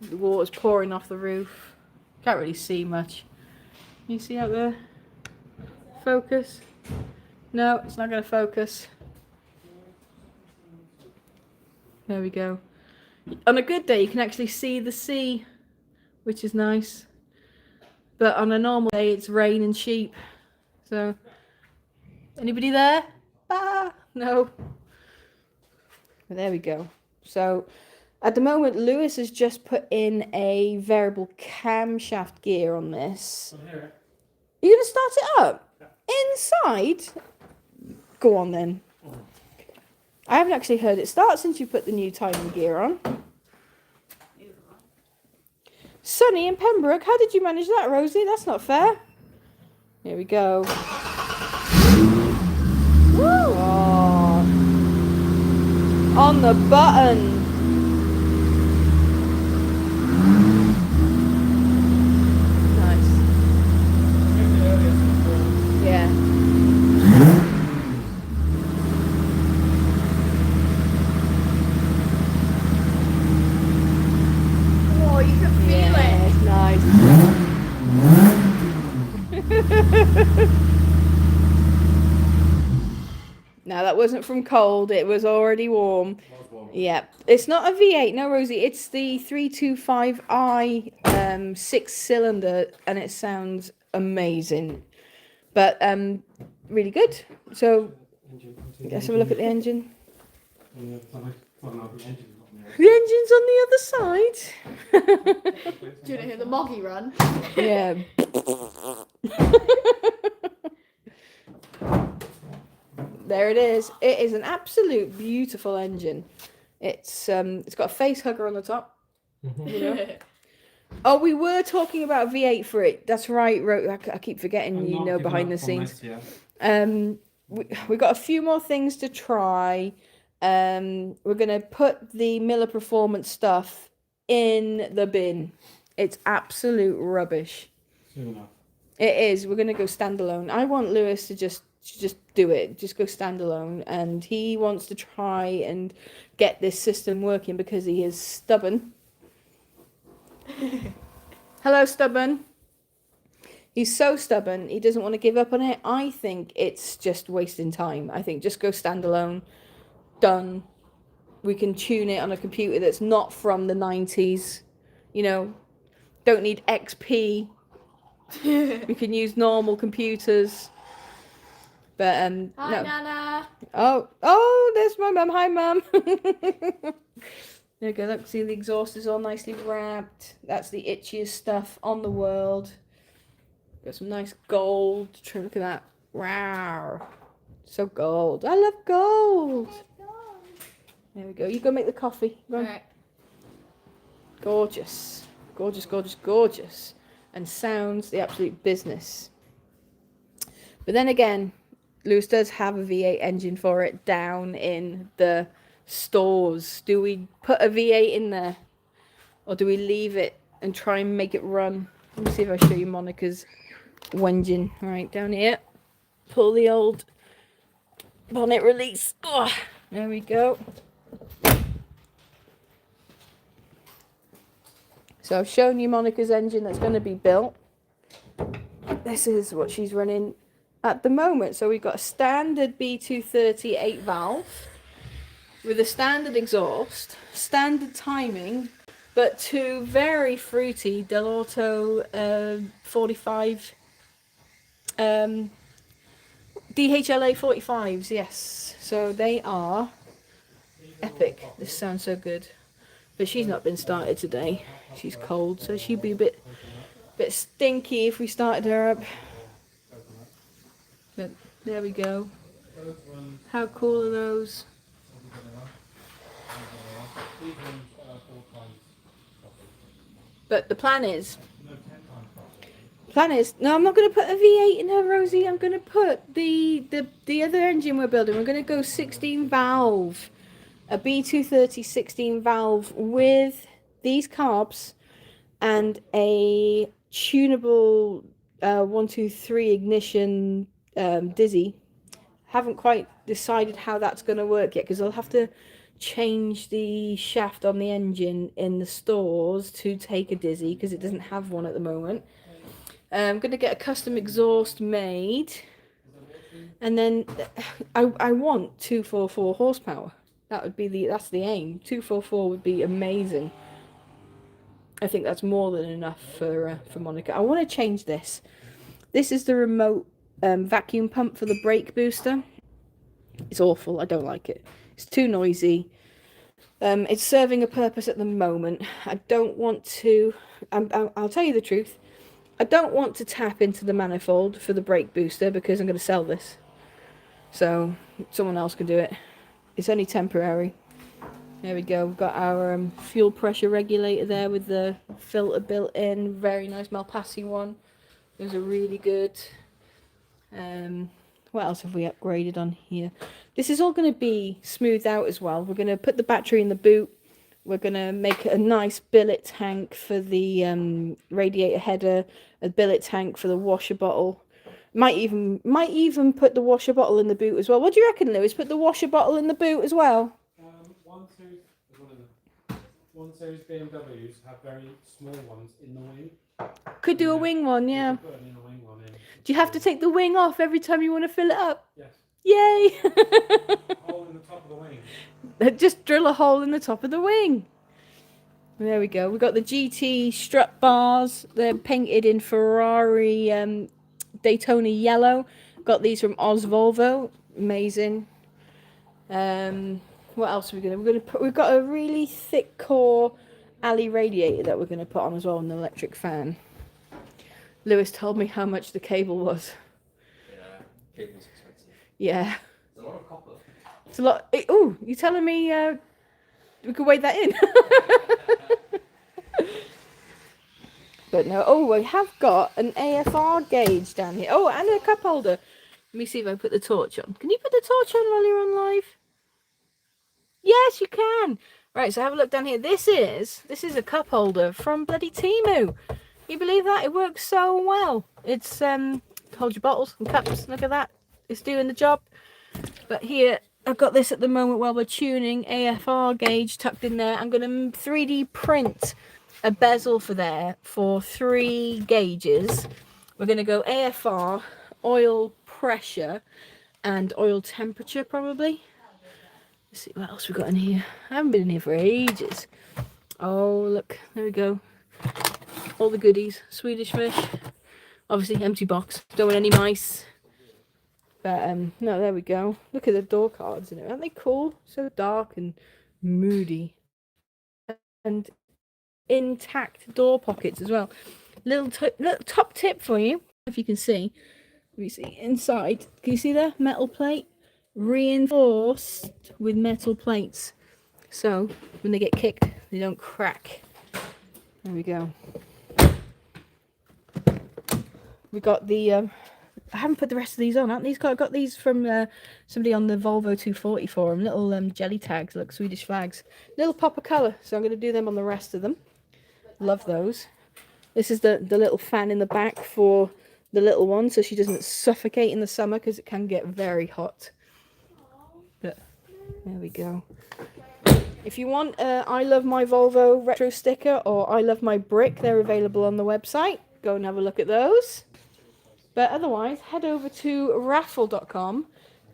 The water's pouring off the roof. Can't really see much. Can you see out there? Focus. No, it's not going to focus. There we go. On a good day, you can actually see the sea, which is nice. But on a normal day, it's rain and sheep. So, anybody there? Ah, no. But there we go. So, at the moment, Lewis has just put in a variable camshaft gear on this. Are you going to start it up? Inside? Go on then. I haven't actually heard it start since you put the new timing gear on. Sunny and Pembroke, how did you manage that, Rosie? That's not fair. Here we go. Woo! Oh. On the button. Nice. Yeah. Oh, you can feel Yeah, it. it's nice. Now that wasn't from cold, it was already warm. Yeah, it's not a V8, no, Rosie. It's the 325i 6-cylinder, and it sounds amazing. But really good. So let's have a look at the engine. The engine's on the other side. Do you hear the moggy run? Yeah. There it is. It is an absolute beautiful engine. It's got a face hugger on the top. You know? Oh, we were talking about V8 for it. That's right. I keep forgetting. You know, behind the scenes. We got a few more things to try. We're gonna put the Miller Performance stuff in the bin. It's absolute rubbish. It is. We're gonna go standalone. I want Lewis to just do it. Just go standalone, and he wants to try and get this system working because he is stubborn. Hello, stubborn. He's so stubborn. He doesn't want to give up on it. I think it's just wasting time. I think just go standalone. Done. We can tune it on a computer that's not from the 90s. You know, don't need XP. We can use normal computers. But Hi, no. Nana. Oh, there's my mum. Hi, mum. There you go. Look, see the exhaust is all nicely wrapped. That's the itchiest stuff on the world. Got some nice gold trim. Look at that. Wow. So gold. I love gold. There we go. You go make the coffee. Go on. Alright. Gorgeous. Gorgeous, gorgeous, gorgeous. And sounds the absolute business. But then again, Lewis does have a V8 engine for it down in the stores. Do we put a V8 in there? Or do we leave it and try and make it run? Let me see if I show you Monica's engine. Right, down here. Pull the old bonnet release. Oh, there we go. So I've shown you Monica's engine that's going to be built. This is what she's running at the moment. So we've got a standard B230 8 valve with a standard exhaust, standard timing, but two very fruity Dell'Orto 45 DHLA 45s, yes. So they are epic. This sounds so good. But she's not been started today. She's cold, so she'd be a bit stinky if we started her up. But there we go. How cool are those? But the plan is, no, I'm not going to put a V8 in her, Rosie. I'm going to put the other engine we're building. We're going to go 16 valve, a B230 16 valve with these carbs and a tunable 123 ignition dizzy. Haven't quite decided how that's going to work yet because I'll have to change the shaft on the engine in the stores to take a dizzy because it doesn't have one at the moment. I'm going to get a custom exhaust made, and then I want 244 horsepower. That's the aim. 244 would be amazing. I think that's more than enough for Monica. I want to change this. This is the remote vacuum pump for the brake booster. It's awful. I don't like it. It's too noisy. It's serving a purpose at the moment. I don't want to. I'll tell you the truth. I don't want to tap into the manifold for the brake booster because I'm going to sell this. So someone else can do it. It's only temporary. There we go. We've got our fuel pressure regulator there with the filter built in. Very nice Malpassi one. Those are really good. What else have we upgraded on here? This is all going to be smoothed out as well. We're going to put the battery in the boot. We're going to make a nice billet tank for the radiator header, a billet tank for the washer bottle. Might even put the washer bottle in the boot as well. What do you reckon, Lewis? Put the washer bottle in the boot as well? One series BMWs have very small ones in the wing. Could do a wing one, yeah. Put a wing one in. Do you have to take the wing off every time you want to fill it up? Yes. Yay! Hole in the top of the wing. Just drill a hole in the top of the wing. There we go. We've got the GT strut bars. They're painted in Ferrari Daytona yellow. Got these from Oz Volvo. Amazing. What else are we gonna? We've got a really thick core alley radiator that we're gonna put on as well, an electric fan. Lewis told me how much the cable was. Yeah, cable's expensive. Yeah. It's a lot of copper. It's a lot. Oh, you telling me we could weigh that in? But no. Oh, we have got an AFR gauge down here. Oh, and a cup holder. Let me see if I put the torch on. Can you put the torch on while you're on live? Yes, you can. Right, so have a look down here. This is a cup holder from bloody Temu. You believe that? It works so well. It's hold your bottles and cups. Look at that. It's doing the job. But here, I've got this at the moment while we're tuning. AFR gauge tucked in there. I'm going to 3D print a bezel for there for 3 gauges. We're going to go AFR, oil pressure, and oil temperature probably. Let's see what else we got in here. I haven't been in here for ages. Oh, look. There we go. All the goodies. Swedish fish. Obviously, empty box. Don't want any mice. But, no, there we go. Look at the door cards in it. Aren't they cool? So dark and moody. And intact door pockets as well. Little top tip for you. If you can see. Let me see. Inside. Can you see there? Metal plate. Reinforced with metal plates. So, when they get kicked, they don't crack. There we go. We got the I haven't put the rest of these on, haven't these? Got these from somebody on the Volvo 240 forum. Little jelly tags, look, Swedish flags. Little pop of colour, so I'm going to do them on the rest of them. Love those. This is the little fan in the back for the little one, so she doesn't suffocate in the summer because it can get very hot. But there we go. If you want I love my Volvo retro sticker or I love my brick, they're available on the website. Go and have a look at those. But otherwise, head over to raffle.com.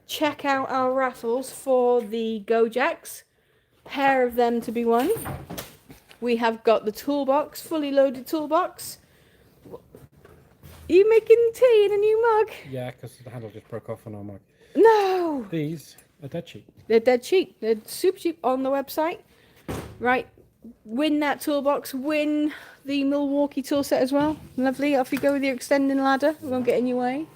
Check out our raffles for the Gojeks. Pair of them to be won. We have got the toolbox, fully loaded toolbox. Are you making tea in a new mug? Yeah, because the handle just broke off on our mug. No! These are dead cheap. They're dead cheap. They're super cheap on the website. Right. Win that toolbox. Win the Milwaukee tool set as well. Lovely. Off you go with your extending ladder. We won't get in your way.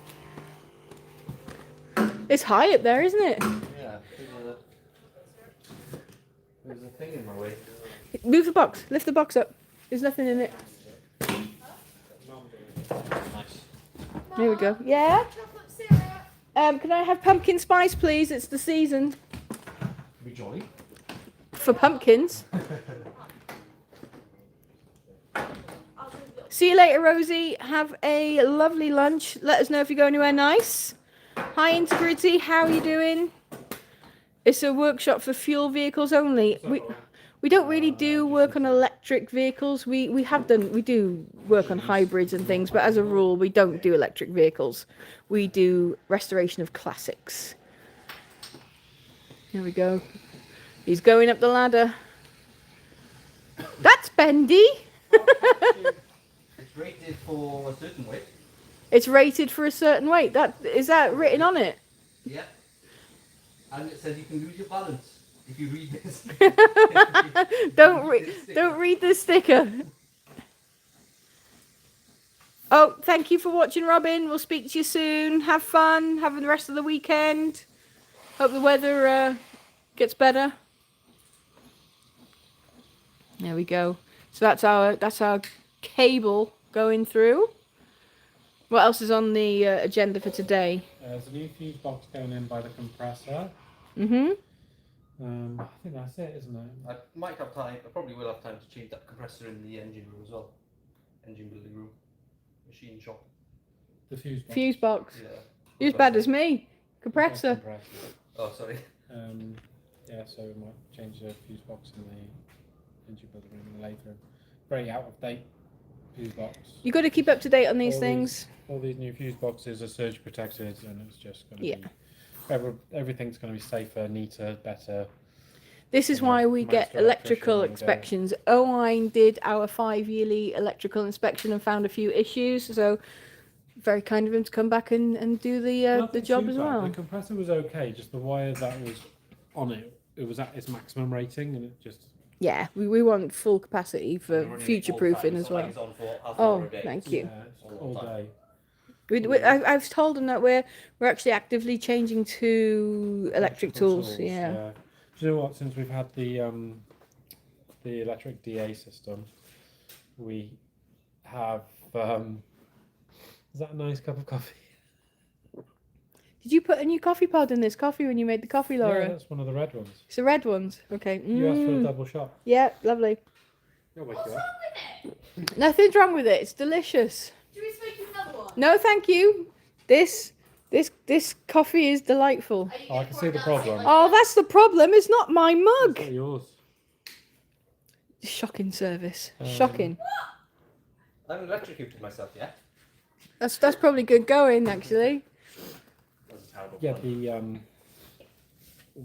It's high up there, isn't it? Yeah, there's a thing in my way. Move the box. Lift the box up. There's nothing in it. Nice. Here we go. Yeah? Chocolate syrup. Can I have pumpkin spice, please? It's the season Be jolly. for pumpkins. See you later, Rosie. Have a lovely lunch. Let us know if you go anywhere nice. Hi, Integrity. How are you doing? It's a workshop for fuel vehicles only. We don't really do work on electric vehicles. We do work on hybrids and things, but as a rule, we don't do electric vehicles. We do restoration of classics. Here we go. He's going up the ladder. That's bendy. It's rated for a certain weight. It's rated for a certain weight. Is that written on it? Yeah. And it says you can lose your balance if you read this. Don't read the sticker. Oh, thank you for watching, Robin. We'll speak to you soon. Have fun. Have the rest of the weekend. Hope the weather gets better. There we go. So that's our cable going through. What else is on the agenda for today? There's a new fuse box going in by the compressor. Mm-hmm. I think that's it, isn't it? I might have time. I probably will have time to change that compressor in the engine room as well. Engine building room. Machine shop. The fuse box. Fuse box. Yeah. You're as bad as me. Compressor. Compressor. Oh, sorry. Yeah, so we might change the fuse box in the engine building room and later. Very out of date fuse box. You got to keep up to date on these All things. All these new fuse boxes are surge protected, and it's just going to Yeah. be everything's going to be safer, neater, better. This is why we get Master electrical electrician and go. inspections. Owen did our 5-yearly electrical inspection and found a few issues. So very kind of him to come back and do the Nothing job too as bad. well. The compressor was okay, just the wire that was on it, it was at its maximum rating, and it just. Yeah, we want full capacity for Running it future all proofing time, as so well. like it's on for half an Oh, hour a day. thank you. Yeah, it's all day. I've told them that we're actually actively changing to electric tools. Yeah. Do you know what? Since we've had the electric DA system, we have. Is that a nice cup of coffee? Did you put a new coffee pod in this coffee when you made the coffee, Laura? Yeah, that's one of the red ones. It's the red ones. Okay. You asked for a double shot. Yeah, lovely. You'll wake What's you wrong up. with it? Nothing's wrong with it. It's delicious. Do we make you another one? No, thank you. This coffee is delightful. Are you Oh, I gonna can pour see it the down problem. like Oh, that's the problem. It's not my mug. It's not yours. Shocking service. Um, Shocking. I haven't electrocuted myself yet. That's probably good going actually. That's a terrible Yeah, plan.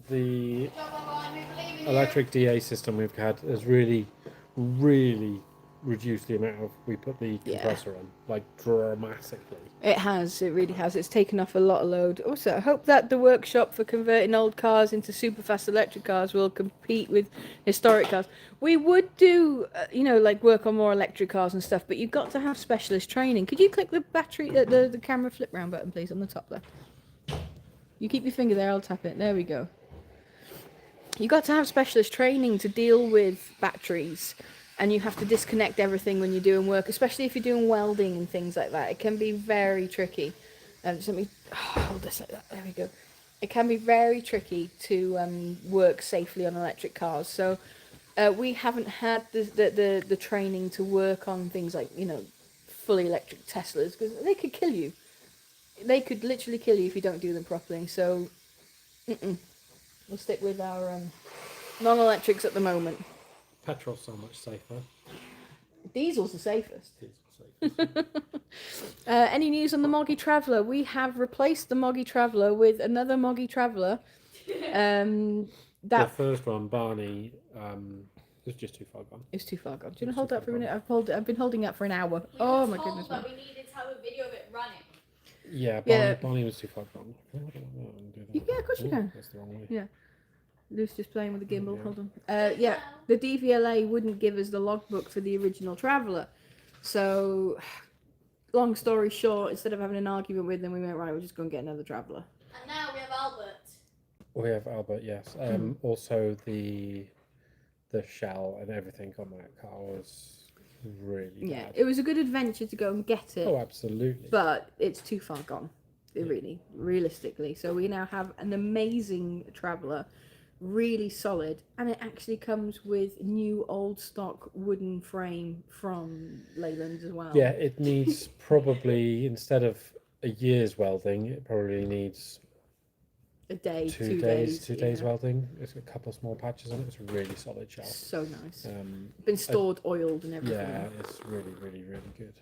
the Come on, we believe in you. electric DA system we've had has really, really reduced the amount of we put the Yeah. compressor on, like dramatically. It has. It really has. It's taken off a lot of load. Also, I hope that the workshop for converting old cars into super fast electric cars will compete with historic cars. We would do, like work on more electric cars and stuff, but you've got to have specialist training. Could you click the battery, the camera flip round button, please, on the top left? You keep your finger there. I'll tap it. There we go. You got to have specialist training to deal with batteries. And you have to disconnect everything when you're doing work, especially if you're doing welding and things like that. It can be very tricky. Just let me hold this like that. There we go. It can be very tricky to work safely on electric cars. So we haven't had the training to work on things like fully electric Teslas because they could kill you. They could literally kill you if you don't do them properly. So we'll stick with our non-electrics at the moment. Petrol's so much safer. Diesel's the safest. Diesel's safer. Any news on the Moggy Traveller? We have replaced the Moggy Traveller with another Moggy Traveller. The That first one, Barney, was just too far gone. is too far gone. Do you want to hold that for a minute? I've been holding that for an hour. We Oh were my told goodness me. that we needed to have a video of it running. Yeah, Yeah. Barney was too far gone. Can I do that? Yeah, of course you can. That's the wrong way. Yeah. Lou's just playing with the gimbal. Yeah. Hold on. Yeah, the DVLA wouldn't give us the logbook for the original Traveller. So, long story short, instead of having an argument with them, we went, right, we're just going to get another Traveller. And now we have Albert. We have Albert, yes. Also, the shell and everything on that car was really Yeah, bad. it was a good adventure to go and get it. Oh, absolutely. But it's too far gone, realistically. So we now have an amazing Traveller, really solid, and it actually comes with new old stock wooden frame from Leyland as well. Yeah, it needs probably, instead of a year's welding, it probably needs A day, 2 days. 2 days yeah. welding. There's a couple of small patches on it. It's a really solid shell. So nice. Um, Been stored, oiled, and everything. yeah, it's really, really, really good.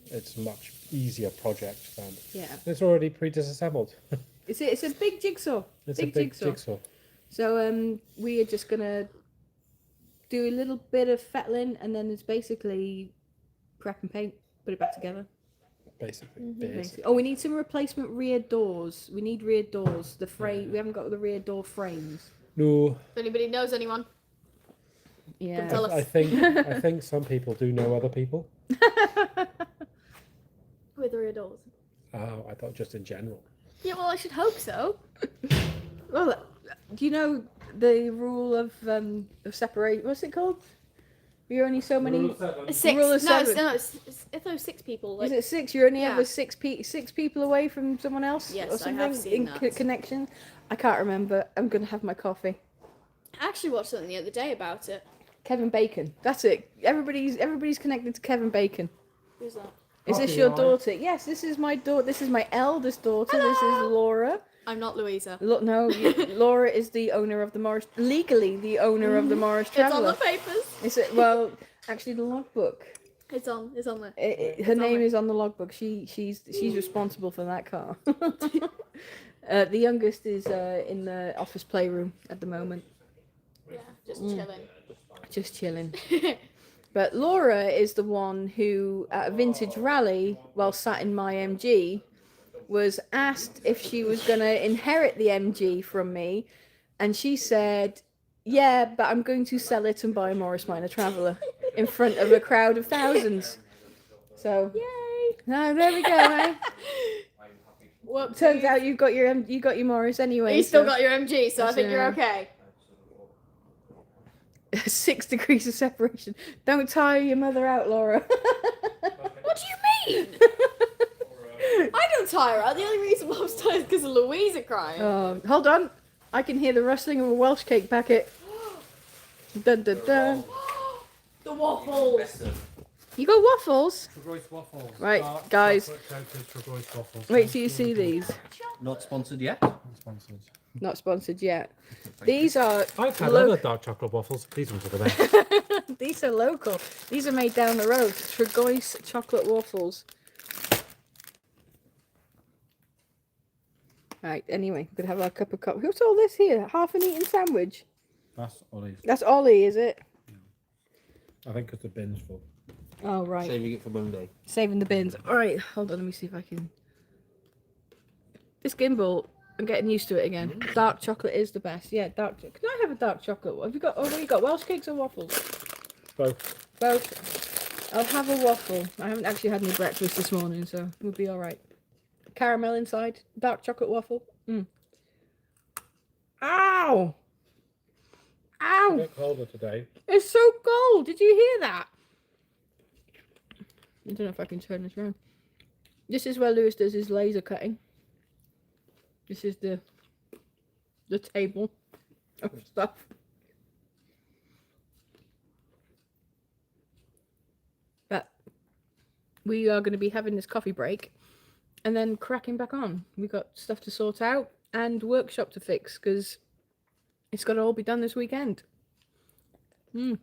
It's a much easier project than. Yeah. It's already pre-disassembled. It's a big jigsaw. It's Big a big jigsaw. jigsaw. So we are just gonna do a little bit of fettling, and then it's basically prep and paint. Put it back together. Basically. Basically. Oh, we need some replacement rear doors. We need rear doors. The frame. We haven't got the rear door frames. No. If anybody knows anyone, Yeah. tell us. I think some people do know other people. With rear doors. Oh, I thought just in general. Yeah, well, I should hope so. Well, do you know the rule of separate? What's it called? You're only so many. Six. Rule of No, seven. it's those 6 people. Like, Is it 6? You're only Yeah. ever six people away from someone else. Yes, or I something have seen that. Connection. I can't remember. I'm gonna have my coffee. I actually watched something the other day about it. Kevin Bacon. That's it. Everybody's connected to Kevin Bacon. Who's that? Is this Coffee, your right? daughter? Yes, this is my daughter. This is my eldest daughter. This is Hello. Laura. I'm not Louisa. No, Laura is the owner of the Morris. Legally, the owner of the Morris It's on Traveller. the papers. Is it? Well, actually, the logbook. It's on there. Her on name it. is on the logbook. She's responsible for that car. The youngest is in the office playroom at the moment, Yeah, just chilling. just chilling. But Laura is the one who, at a vintage rally, while sat in my MG, was asked if she was going to inherit the MG from me, and she said, "Yeah, but I'm going to sell it and buy a Morris Minor Traveller in front of a crowd of thousands." So, Yay! no, there we go. Eh? Whoops. Turns out you got your Morris anyway. You still so- got your MG, so I That's think you're it. okay. 6 degrees of separation. Don't tire your mother out, Laura. What do you mean? I don't tire her. The only reason why I was tired is because of Louisa crying. Hold on. I can hear the rustling of a Welsh cake packet. Dun, dun, dun. The waffles. You got waffles? Tregoish waffles. Right, Dark guys. chocolate coated Tregoish waffles. Wait till you see these. Not sponsored yet. Sponsored. Not sponsored yet. These are I've had Look. other dark chocolate waffles. These ones are the best. these are local. These are made down the road. Tregoish chocolate waffles. Right. Anyway, could have our cup of coffee. Who's all this here? Half an eaten sandwich. That's Ollie's. That's Ollie, is it? I think because the bin's full. Oh right. Saving it for Monday. Saving the bins. All right. Hold on. Let me see if I can. This gimbal. I'm getting used to it again. Dark chocolate is the best. Yeah, dark. Can I have a dark chocolate? Have you got? Oh, what have you got? Welsh cakes or waffles? Both. Both. I'll have a waffle. I haven't actually had any breakfast this morning, so we'll be all right. Caramel inside. Dark chocolate waffle. Ow! A Ow! bit colder today. It's so cold. Did you hear that? I don't know if I can turn this around. This is where Lewis does his laser cutting. This is the table of stuff. But we are going to be having this coffee break and then cracking back on. We've got stuff to sort out and workshop to fix because it's got to all be done this weekend. Yeah.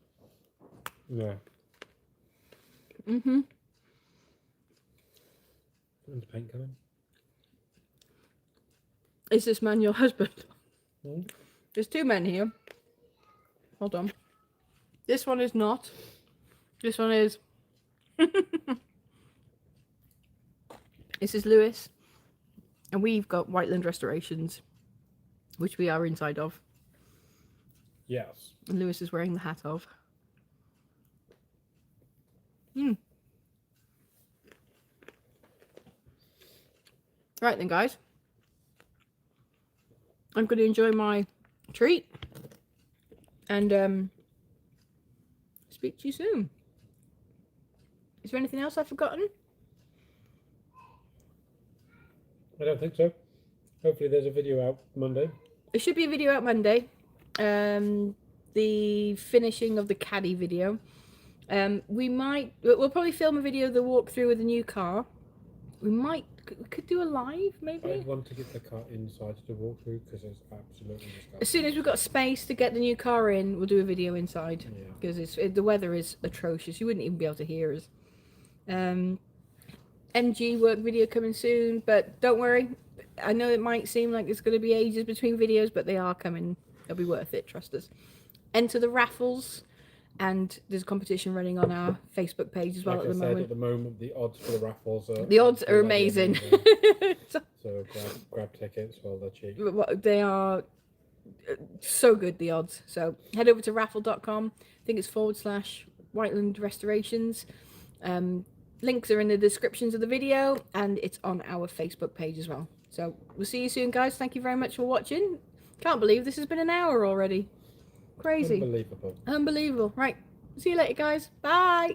Mm-hmm. When's the paint coming? Is this man your husband? Hmm? There's 2 men here. Hold on. This one is not. This one is. This is Lewis. And we've got Whiteland Restorations, which we are inside of. Yes. And Lewis is wearing the hat of. Right then, guys. I'm going to enjoy my treat. And speak to you soon. Is there anything else I've forgotten? I don't think so. Hopefully there's a video out Monday. There should be a video out Monday. The finishing of the caddy video. We'll probably film a video of the walkthrough with the new car. We could do a live, maybe. I want to get the car inside to walk through because it's absolutely disgusting. As soon as we've got space to get the new car in, we'll do a video inside Yeah. because the weather is atrocious. You wouldn't even be able to hear us. MG work video coming soon, but don't worry. I know it might seem like it's going to be ages between videos, but they are coming. They'll be worth it. Trust us. Enter the raffles. and there's a competition running on our Facebook page as well Like at I the said, moment. at the moment, the odds for the raffles are The odds are bloody amazing. So grab tickets while they're cheap. They are so good, the odds. So head over to raffle.com. I think it's / Whiteland Restorations. Links are in the descriptions of the video, and it's on our Facebook page as well. So we'll see you soon, guys. Thank you very much for watching. Can't believe this has been an hour already. Crazy. Unbelievable. Unbelievable. Right. See you later, guys. Bye.